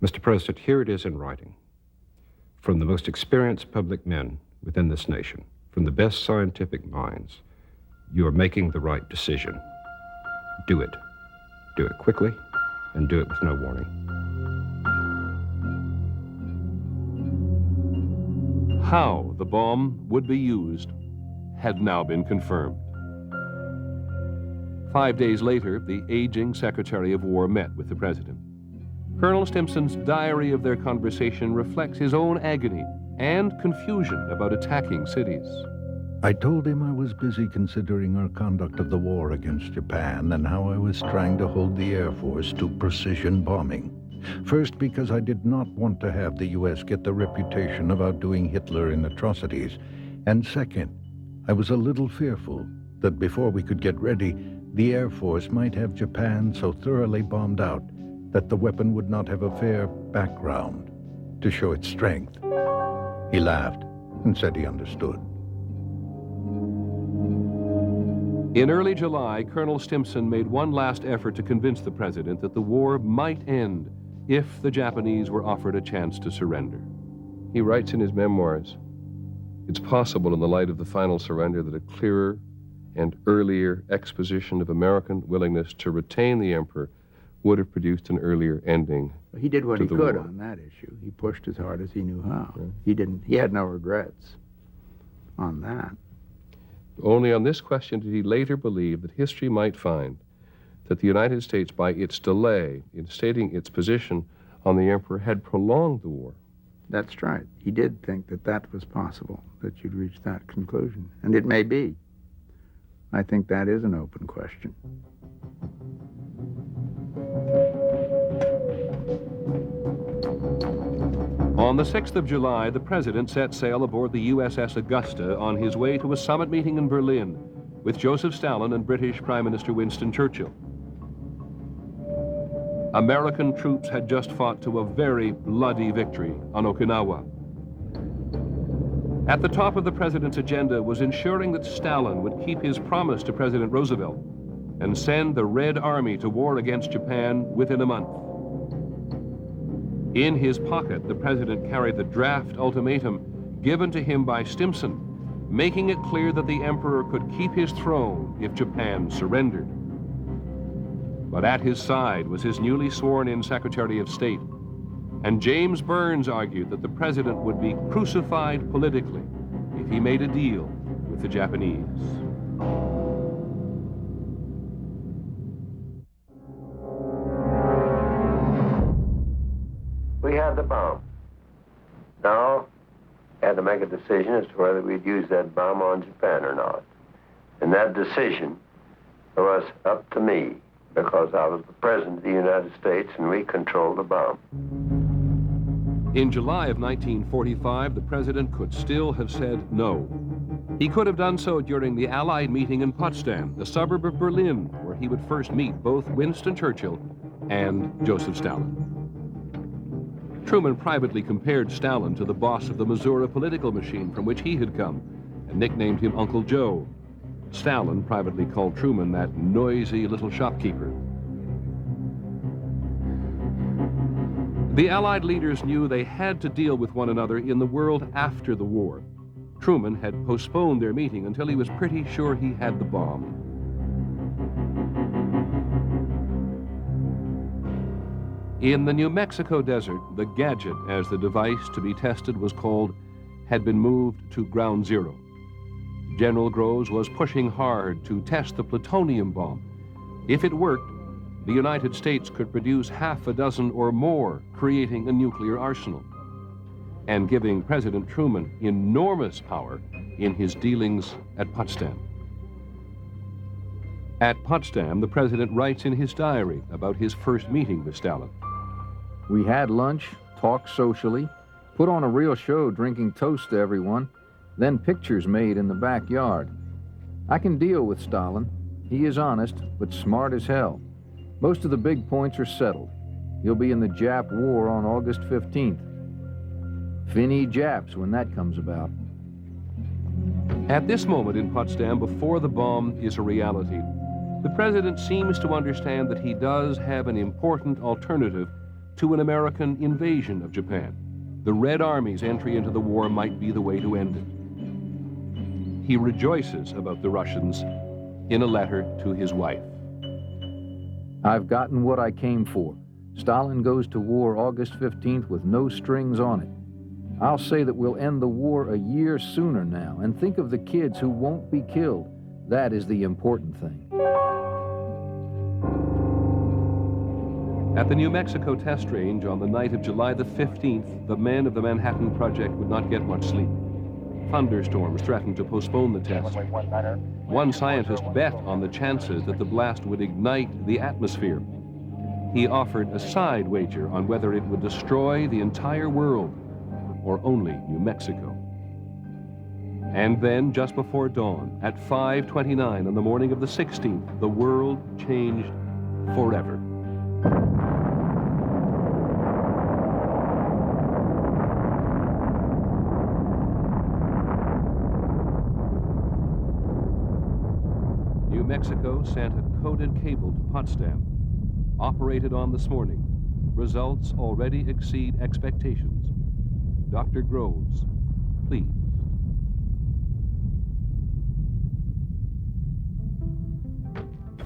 Mr. President, here it is in writing. From the most experienced public men within this nation, from the best scientific minds, you are making the right decision. Do it. Do it quickly, and do it with no warning. How the bomb would be used had now been confirmed. 5 days later, the aging Secretary of War met with the president. Colonel Stimson's diary of their conversation reflects his own agony and confusion about attacking cities. I told him I was busy considering our conduct of the war against Japan and how I was trying to hold the Air Force to precision bombing. First, because I did not want to have the U.S. get the reputation of outdoing Hitler in atrocities. And second, I was a little fearful that before we could get ready, the Air Force might have Japan so thoroughly bombed out that the weapon would not have a fair background to show its strength. He laughed and said he understood. In early July, Colonel Stimson made one last effort to convince the president that the war might end if the Japanese were offered a chance to surrender. He writes in his memoirs, "It's possible in the light of the final surrender that a clearer and earlier exposition of American willingness to retain the emperor would have produced an earlier ending." He did what he could war. on that issue. He pushed as hard as he knew how. Yeah. He had no regrets on that. Only on this question did he later believe that history might find that the United States, by its delay in stating its position on the emperor, had prolonged the war. That's right. He did think that that was possible, that you'd reach that conclusion. And it may be. I think that is an open question. On the 6th of July, the president set sail aboard the USS Augusta on his way to a summit meeting in Berlin with Joseph Stalin and British Prime Minister Winston Churchill. American troops had just fought to a very bloody victory on Okinawa. At the top of the president's agenda was ensuring that Stalin would keep his promise to President Roosevelt and send the Red Army to war against Japan within a month. In his pocket, the president carried the draft ultimatum given to him by Stimson, making it clear that the emperor could keep his throne if Japan surrendered. But at his side was his newly sworn-in Secretary of State, and James Burns argued that the president would be crucified politically if he made a deal with the Japanese. We had the bomb. Now, had to make a decision as to whether we'd use that bomb on Japan or not. And that decision was up to me, because I was the President of the United States and we controlled the bomb. In July of 1945, the president could still have said no. He could have done so during the Allied meeting in Potsdam, a suburb of Berlin, where he would first meet both Winston Churchill and Joseph Stalin. Truman privately compared Stalin to the boss of the Missouri political machine from which he had come, and nicknamed him Uncle Joe. Stalin privately called Truman that noisy little shopkeeper. The Allied leaders knew they had to deal with one another in the world after the war. Truman had postponed their meeting until he was pretty sure he had the bomb. In the New Mexico desert, the gadget, as the device to be tested was called, had been moved to ground zero. General Groves was pushing hard to test the plutonium bomb. If it worked, the United States could produce half a dozen or more, creating a nuclear arsenal, and giving President Truman enormous power in his dealings at Potsdam. At Potsdam, the president writes in his diary about his first meeting with Stalin. We had lunch, talked socially, put on a real show drinking toast to everyone, then pictures made in the backyard. I can deal with Stalin. He is honest, but smart as hell. Most of the big points are settled. He'll be in the Jap war on August 15th. Finny Japs when that comes about. At this moment in Potsdam, before the bomb is a reality, the president seems to understand that he does have an important alternative to an American invasion of Japan. The Red Army's entry into the war might be the way to end it. He rejoices about the Russians in a letter to his wife. I've gotten what I came for. Stalin goes to war August 15th with no strings on it. I'll say that we'll end the war a year sooner now, and think of the kids who won't be killed. That is the important thing. At the New Mexico test range on the night of July the 15th, the men of the Manhattan Project would not get much sleep. Thunderstorms threatened to postpone the test. One scientist bet on the chances that the blast would ignite the atmosphere. He offered a side wager on whether it would destroy the entire world or only New Mexico. And then, just before dawn, at 5:29 on the morning of the 16th, the world changed forever. New Mexico sent a coded cable to Potsdam. Operated on this morning. Results already exceed expectations. Dr. Groves, please.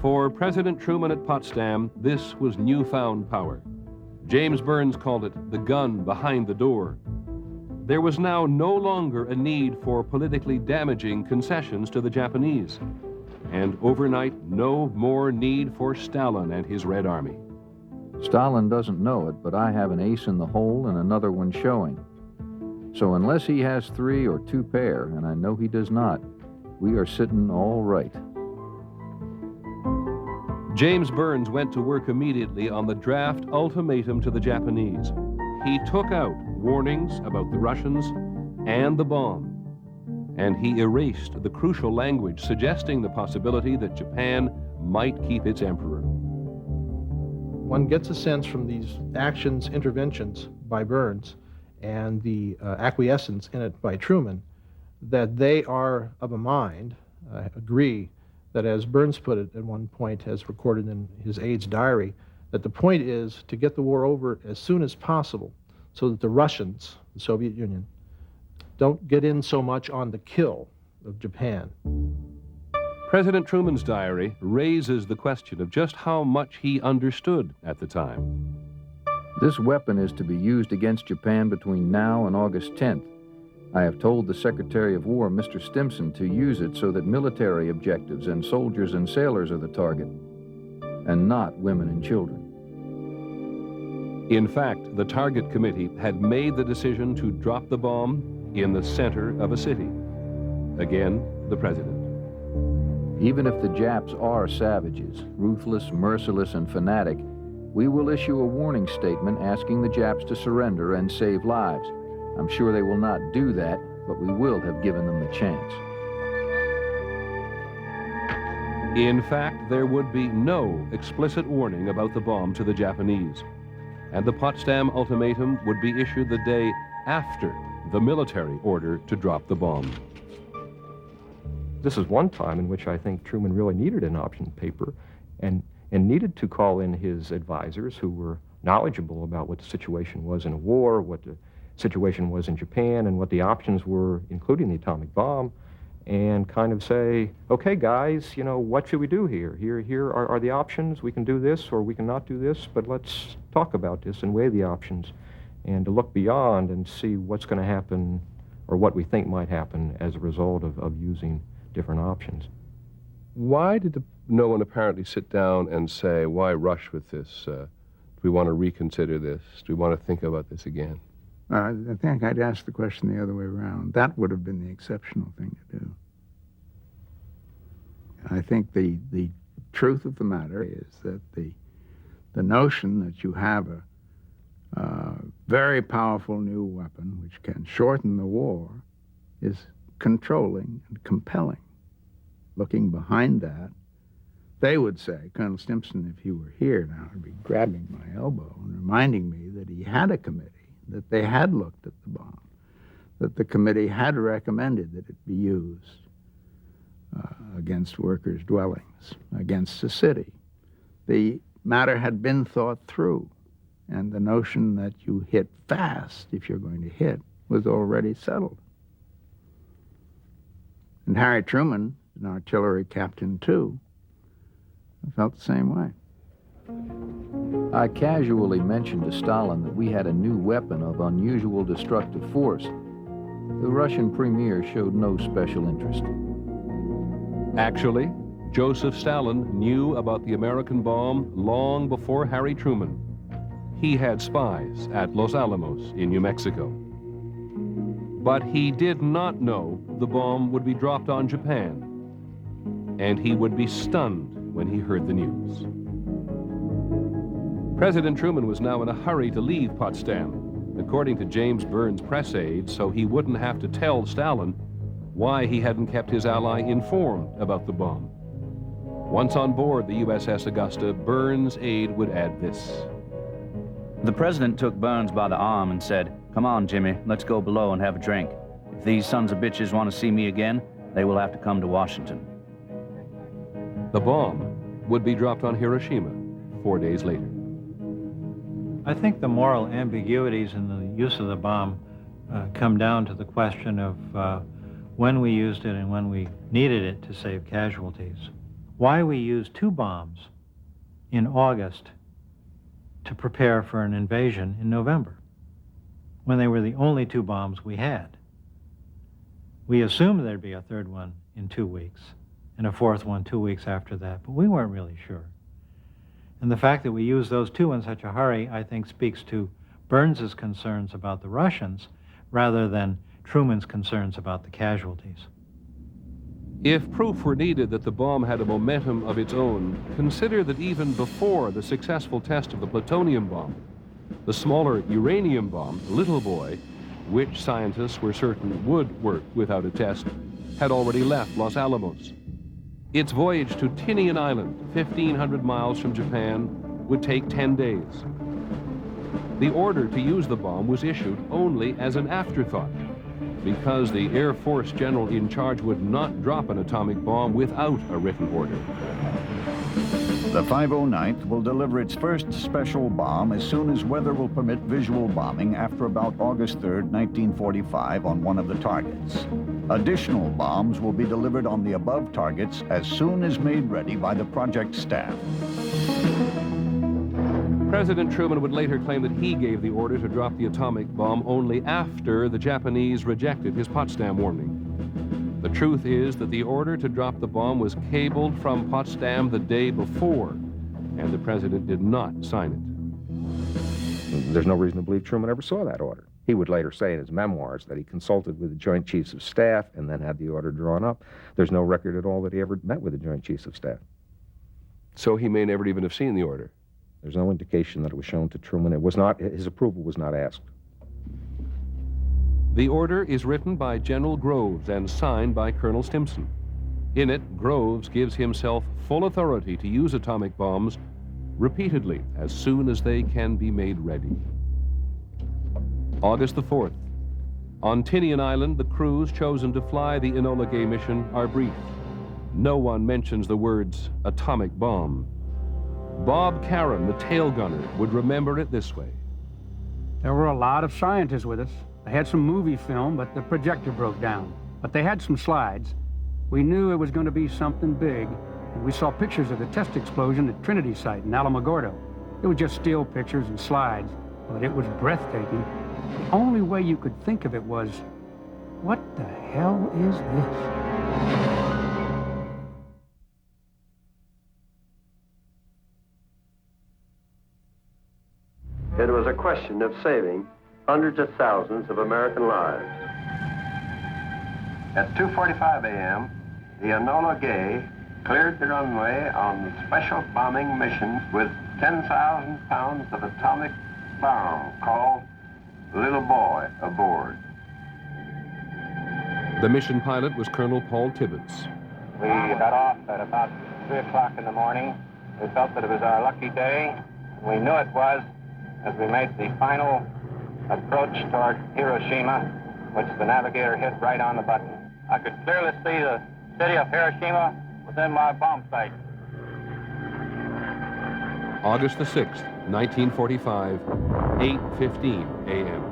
For President Truman at Potsdam, this was newfound power. James Burns called it the gun behind the door. There was now no longer a need for politically damaging concessions to the Japanese. And overnight, no more need for Stalin and his Red Army. Stalin doesn't know it, but I have an ace in the hole and another one showing. So unless he has 3 or 2 pair, and I know he does not, we are sitting all right. James Burns went to work immediately on the draft ultimatum to the Japanese. He took out warnings about the Russians and the bomb, and he erased the crucial language suggesting the possibility that Japan might keep its emperor. One gets a sense from these actions, interventions by Burns, and the acquiescence in it by Truman, that they are of a mind, I agree, that, as Burns put it at one point, as recorded in his aide's diary, that the point is to get the war over as soon as possible so that the Russians, the Soviet Union, don't get in so much on the kill of Japan. President Truman's diary raises the question of just how much he understood at the time. This weapon is to be used against Japan between now and August 10th. I have told the Secretary of War, Mr. Stimson, to use it so that military objectives and soldiers and sailors are the target, and not women and children. In fact, the target committee had made the decision to drop the bomb in the center of a city. Again, the president. Even if the Japs are savages, ruthless, merciless, and fanatic, we will issue a warning statement asking the Japs to surrender and save lives. I'm sure they will not do that, but we will have given them the chance. In fact, there would be no explicit warning about the bomb to the Japanese, and the Potsdam ultimatum would be issued the day after the military order to drop the bomb. This is one time in which I think Truman really needed an option paper and needed to call in his advisors who were knowledgeable about what the situation was in a war, what the situation was in Japan, and what the options were, including the atomic bomb, and kind of say, okay, guys, you know, what should we do here? Here are the options. We can do this or we can not do this, but let's talk about this and weigh the options and to look beyond and see what's going to happen or what we think might happen as a result of using different options. Why did no one apparently sit down and say, why rush with this? Do we want to reconsider this? Do we want to think about this again? I think I'd ask the question the other way around. That would have been the exceptional thing to do. I think the truth of the matter is that the notion that you have a very powerful new weapon which can shorten the war is controlling and compelling. Looking behind that, they would say, Colonel Stimson, if he were here now, would be grabbing my elbow and reminding me that he had a committee, that they had looked at the bomb, that the committee had recommended that it be used against workers' dwellings, against the city. The matter had been thought through, and the notion that you hit fast if you're going to hit was already settled. And Harry Truman, an artillery captain too, felt the same way. I casually mentioned to Stalin that we had a new weapon of unusual destructive force. The Russian premier showed no special interest. Actually, Joseph Stalin knew about the American bomb long before Harry Truman. He had spies at Los Alamos in New Mexico. But he did not know the bomb would be dropped on Japan, and he would be stunned when he heard the news. President Truman was now in a hurry to leave Potsdam, according to James Burns' press aide, so he wouldn't have to tell Stalin why he hadn't kept his ally informed about the bomb. Once on board the USS Augusta, Burns' aide would add this. The president took Burns by the arm and said, "Come on, Jimmy, let's go below and have a drink. If these sons of bitches want to see me again, they will have to come to Washington." The bomb would be dropped on Hiroshima 4 days later. I think the moral ambiguities in the use of the bomb come down to the question of when we used it and when we needed it to save casualties. Why we used 2 bombs in August to prepare for an invasion in November, when they were the only 2 bombs we had. We assumed there'd be a 3rd one in 2 weeks and a 4th one 2 weeks after that, but we weren't really sure. And the fact that we used those 2 in such a hurry, I think, speaks to Burns's concerns about the Russians rather than Truman's concerns about the casualties. If proof were needed that the bomb had a momentum of its own, consider that even before the successful test of the plutonium bomb, the smaller uranium bomb, Little Boy, which scientists were certain would work without a test, had already left Los Alamos. Its voyage to Tinian Island, 1,500 miles from Japan, would take 10 days. The order to use the bomb was issued only as an afterthought. because the Air Force general in charge would not drop an atomic bomb without a written order. The 509th will deliver its first special bomb as soon as weather will permit visual bombing after about August 3rd, 1945 on one of the targets. Additional bombs will be delivered on the above targets as soon as made ready by the project staff. President Truman would later claim that he gave the order to drop the atomic bomb only after the Japanese rejected his Potsdam warning. The truth is that the order to drop the bomb was cabled from Potsdam the day before, and the president did not sign it. There's no reason to believe Truman ever saw that order. He would later say in his memoirs that he consulted with the Joint Chiefs of Staff and then had the order drawn up. There's no record at all that he ever met with the Joint Chiefs of Staff. So he may never even have seen the order. There's no indication that it was shown to Truman. It was not, his approval was not asked. The order is written by General Groves and signed by Colonel Stimson. In it, Groves gives himself full authority to use atomic bombs repeatedly as soon as they can be made ready. August the 4th. On Tinian Island, the crews chosen to fly the Enola Gay mission are briefed. No one mentions the words atomic bomb. Bob Caron, the tail gunner, would remember it this way. There were a lot of scientists with us. They had some movie film, but the projector broke down. But they had some slides. We knew it was going to be something big, and we saw pictures of the test explosion at Trinity site in Alamogordo. It was just still pictures and slides, but it was breathtaking. The only way you could think of it was, what the hell is this? It was a question of saving hundreds of thousands of American lives. At 2:45 a.m., the Enola Gay cleared the runway on special bombing missions with 10,000 pounds of atomic bomb called Little Boy aboard. The mission pilot was Colonel Paul Tibbets. We got off at about 3 o'clock in the morning. We felt that it was our lucky day. We knew it was as we made the final approach toward Hiroshima, which the navigator hit right on the button. I could clearly see the city of Hiroshima within my bomb sight. August the 6th, 1945, 8:15 a.m.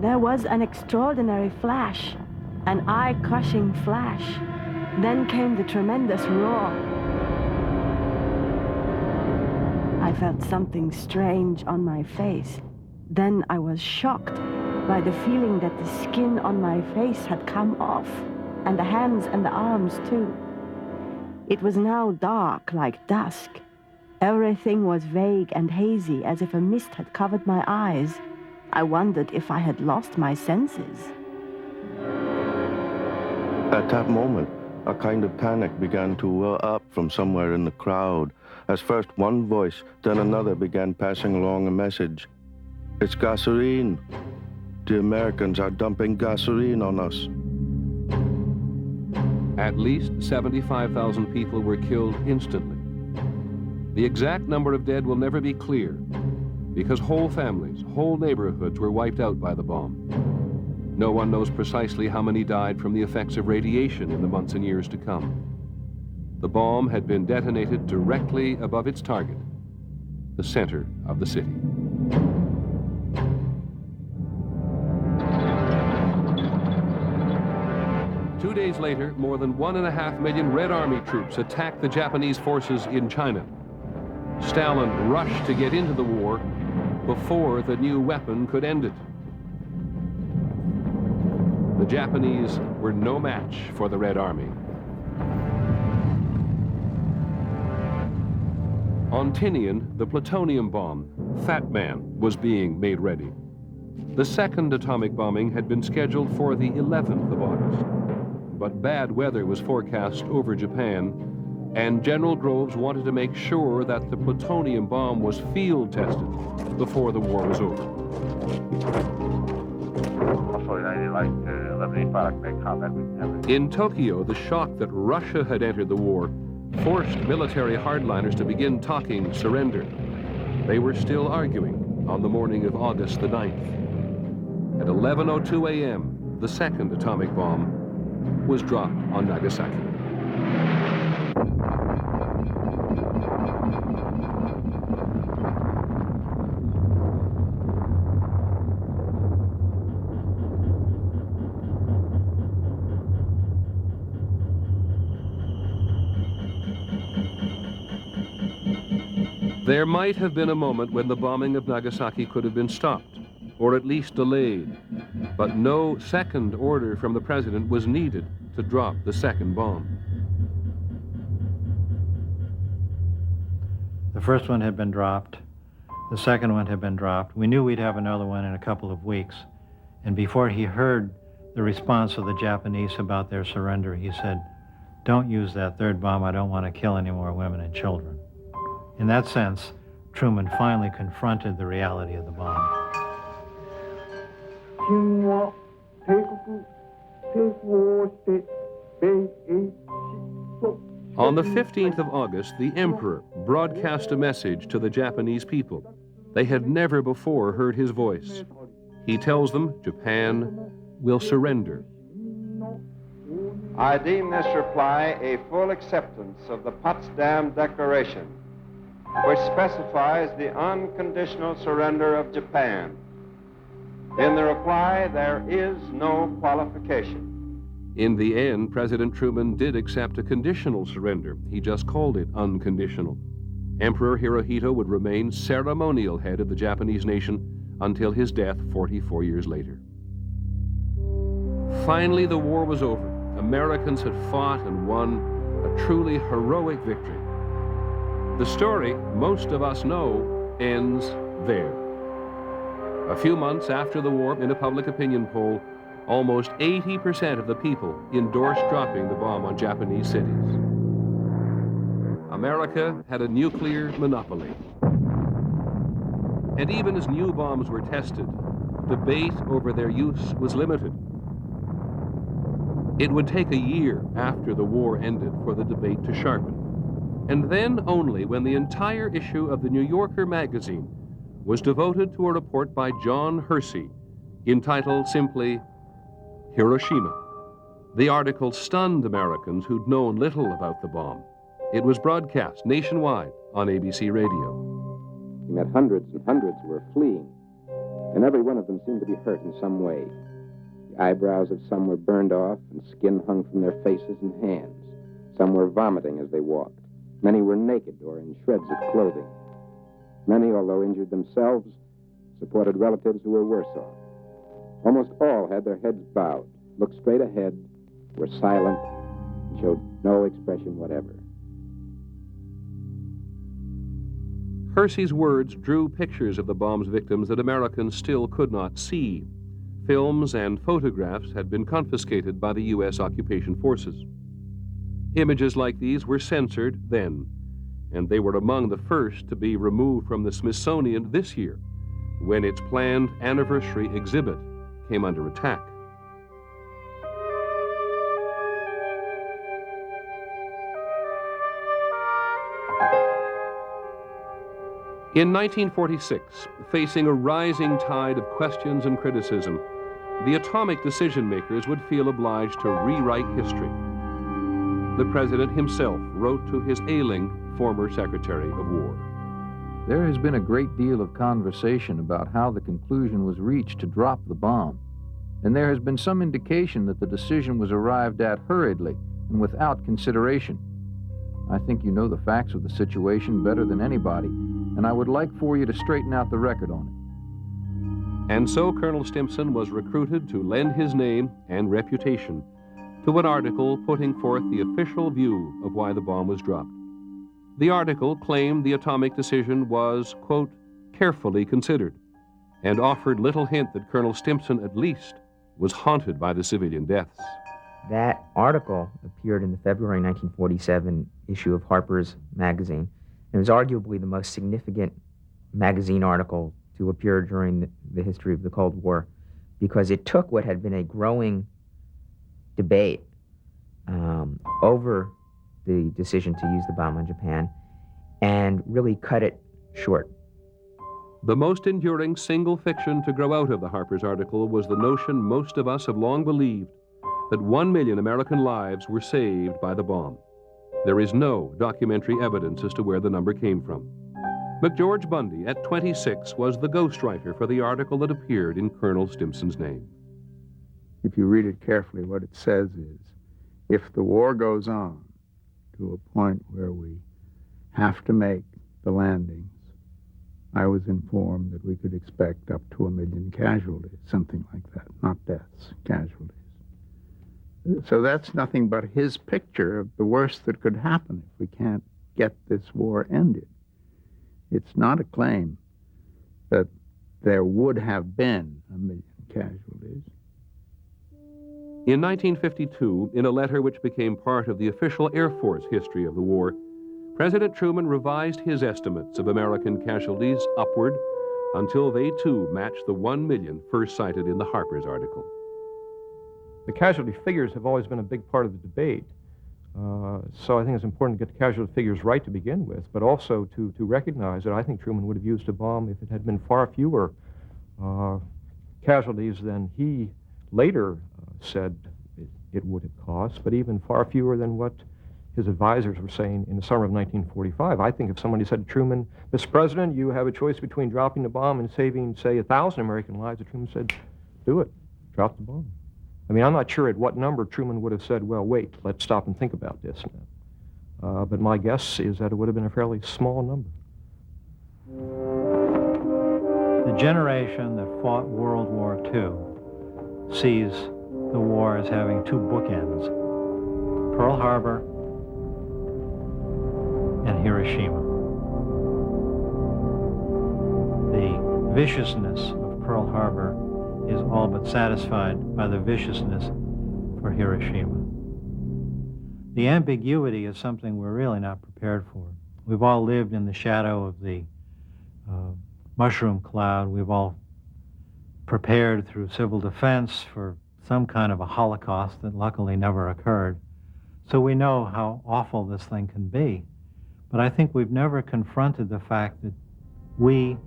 There was an extraordinary flash, an eye-crushing flash. Then came the tremendous roar. I felt something strange on my face. Then I was shocked by the feeling that the skin on my face had come off, and the hands and the arms too. It was now dark like dusk. Everything was vague and hazy, as if a mist had covered my eyes. I wondered if I had lost my senses. At that moment, a kind of panic began to well up from somewhere in the crowd, as first one voice, then another began passing along a message. It's gasoline. The Americans are dumping gasoline on us. At least 75,000 people were killed instantly. The exact number of dead will never be clear, because whole families, whole neighborhoods were wiped out by the bomb. No one knows precisely how many died from the effects of radiation in the months and years to come. The bomb had been detonated directly above its target, the center of the city. Two days later, more than 1.5 million Red Army troops attacked the Japanese forces in China. Stalin rushed to get into the war before the new weapon could end it. The Japanese were no match for the Red Army. On Tinian, the plutonium bomb, Fat Man, was being made ready. The second atomic bombing had been scheduled for the 11th of August, but bad weather was forecast over Japan, and General Groves wanted to make sure that the plutonium bomb was field tested before the war was over. In Tokyo, the shock that Russia had entered the war forced military hardliners to begin talking surrender. They were still arguing on the morning of August the 9th. At 11:02 a.m., the second atomic bomb was dropped on Nagasaki. There might have been a moment when the bombing of Nagasaki could have been stopped, or at least delayed, but no second order from the president was needed to drop the second bomb. The first one had been dropped. The second one had been dropped. We knew we'd have another one in a couple of weeks. And before he heard the response of the Japanese about their surrender, he said, "Don't use that third bomb. I don't want to kill any more women and children." In that sense, Truman finally confronted the reality of the bomb. On the 15th of August, the Emperor broadcast a message to the Japanese people. They had never before heard his voice. He tells them Japan will surrender. I deem this reply a full acceptance of the Potsdam Declaration, which specifies the unconditional surrender of Japan. In the reply, there is no qualification. In the end, President Truman did accept a conditional surrender. He just called it unconditional. Emperor Hirohito would remain ceremonial head of the Japanese nation until his death 44 years later. Finally, the war was over. Americans had fought and won a truly heroic victory. The story most of us know ends there. A few months after the war, in a public opinion poll, almost 80% of the people endorsed dropping the bomb on Japanese cities. America had a nuclear monopoly. And even as new bombs were tested, debate over their use was limited. It would take a year after the war ended for the debate to sharpen. And then only when the entire issue of the New Yorker magazine was devoted to a report by John Hersey entitled simply Hiroshima. The article stunned Americans who'd known little about the bomb. It was broadcast nationwide on ABC radio. He met hundreds and hundreds who were fleeing, and every one of them seemed to be hurt in some way. The eyebrows of some were burned off, and skin hung from their faces and hands. Some were vomiting as they walked. Many were naked or in shreds of clothing. Many, although injured themselves, supported relatives who were worse off. Almost all had their heads bowed, looked straight ahead, were silent, and showed no expression whatever. Hersey's words drew pictures of the bomb's victims that Americans still could not see. Films and photographs had been confiscated by the U.S. occupation forces. Images like these were censored then, and they were among the first to be removed from the Smithsonian this year, when its planned anniversary exhibit came under attack. In 1946, facing a rising tide of questions and criticism, the atomic decision makers would feel obliged to rewrite history. The president himself wrote to his ailing former Secretary of War. There has been a great deal of conversation about how the conclusion was reached to drop the bomb, and there has been some indication that the decision was arrived at hurriedly and without consideration. I think you know the facts of the situation better than anybody, and I would like for you to straighten out the record on it. And so Colonel Stimson was recruited to lend his name and reputation to an article putting forth the official view of why the bomb was dropped. The article claimed the atomic decision was, quote, carefully considered, and offered little hint that Colonel Stimson, at least, was haunted by the civilian deaths. That article appeared in the February 1947 issue of Harper's Magazine. It was arguably the most significant magazine article to appear during the history of the Cold War, because it took what had been a growing debate over the decision to use the bomb on Japan and really cut it short. The most enduring single fiction to grow out of the Harper's article was the notion most of us have long believed, that 1 million American lives were saved by the bomb. There is no documentary evidence as to where the number came from. McGeorge Bundy, at 26, was the ghostwriter for the article that appeared in Colonel Stimson's name. If you read it carefully, what it says is, if the war goes on to a point where we have to make the landings, I was informed that we could expect up to 1 million casualties, something like that, not deaths, casualties. So that's nothing but his picture of the worst that could happen if we can't get this war ended. It's not a claim that there would have been 1 million casualties. In 1952, in a letter which became part of the official Air Force history of the war, President Truman revised his estimates of American casualties upward until they too matched the 1 million first cited in the Harper's article. The casualty figures have always been a big part of the debate. So I think it's important to get the casualty figures right to begin with, but also to recognize that I think Truman would have used a bomb if it had been far fewer casualties than he later said it would have cost, but even far fewer than what his advisors were saying in the summer of 1945. I think if somebody said to Truman, Mr. President, you have a choice between dropping the bomb and saving, say, 1,000 American lives, and Truman said, do it, drop the bomb. I mean, I'm not sure at what number Truman would have said, well, wait, let's stop and think about this now. But my guess is that it would have been a fairly small number. The generation that fought World War II sees the war as having two bookends, Pearl Harbor and Hiroshima. The viciousness of Pearl Harbor is all but satisfied by the viciousness for Hiroshima. The ambiguity is something we're really not prepared for. We've all lived in the shadow of the mushroom cloud. We've all prepared through civil defense for some kind of a Holocaust that luckily never occurred. So we know how awful this thing can be. But I think we've never confronted the fact that we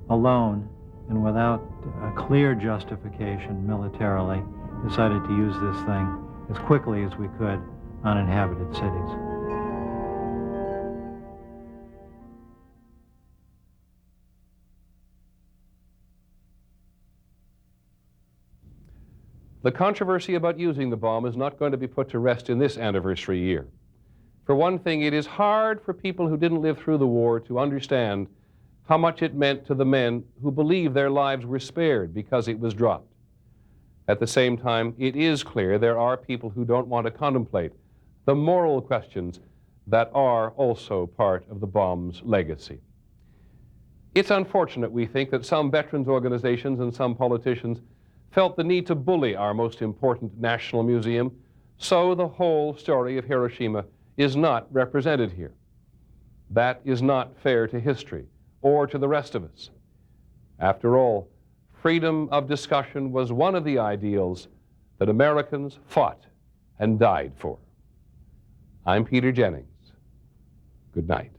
alone and without a clear justification militarily decided to use this thing as quickly as we could on inhabited cities. The controversy about using the bomb is not going to be put to rest in this anniversary year. For one thing, it is hard for people who didn't live through the war to understand how much it meant to the men who believed their lives were spared because it was dropped. At the same time, it is clear there are people who don't want to contemplate the moral questions that are also part of the bomb's legacy. It's unfortunate, we think, that some veterans organizations and some politicians felt the need to bully our most important national museum, so the whole story of Hiroshima is not represented here. That is not fair to history or to the rest of us. After all, freedom of discussion was one of the ideals that Americans fought and died for. I'm Peter Jennings. Good night.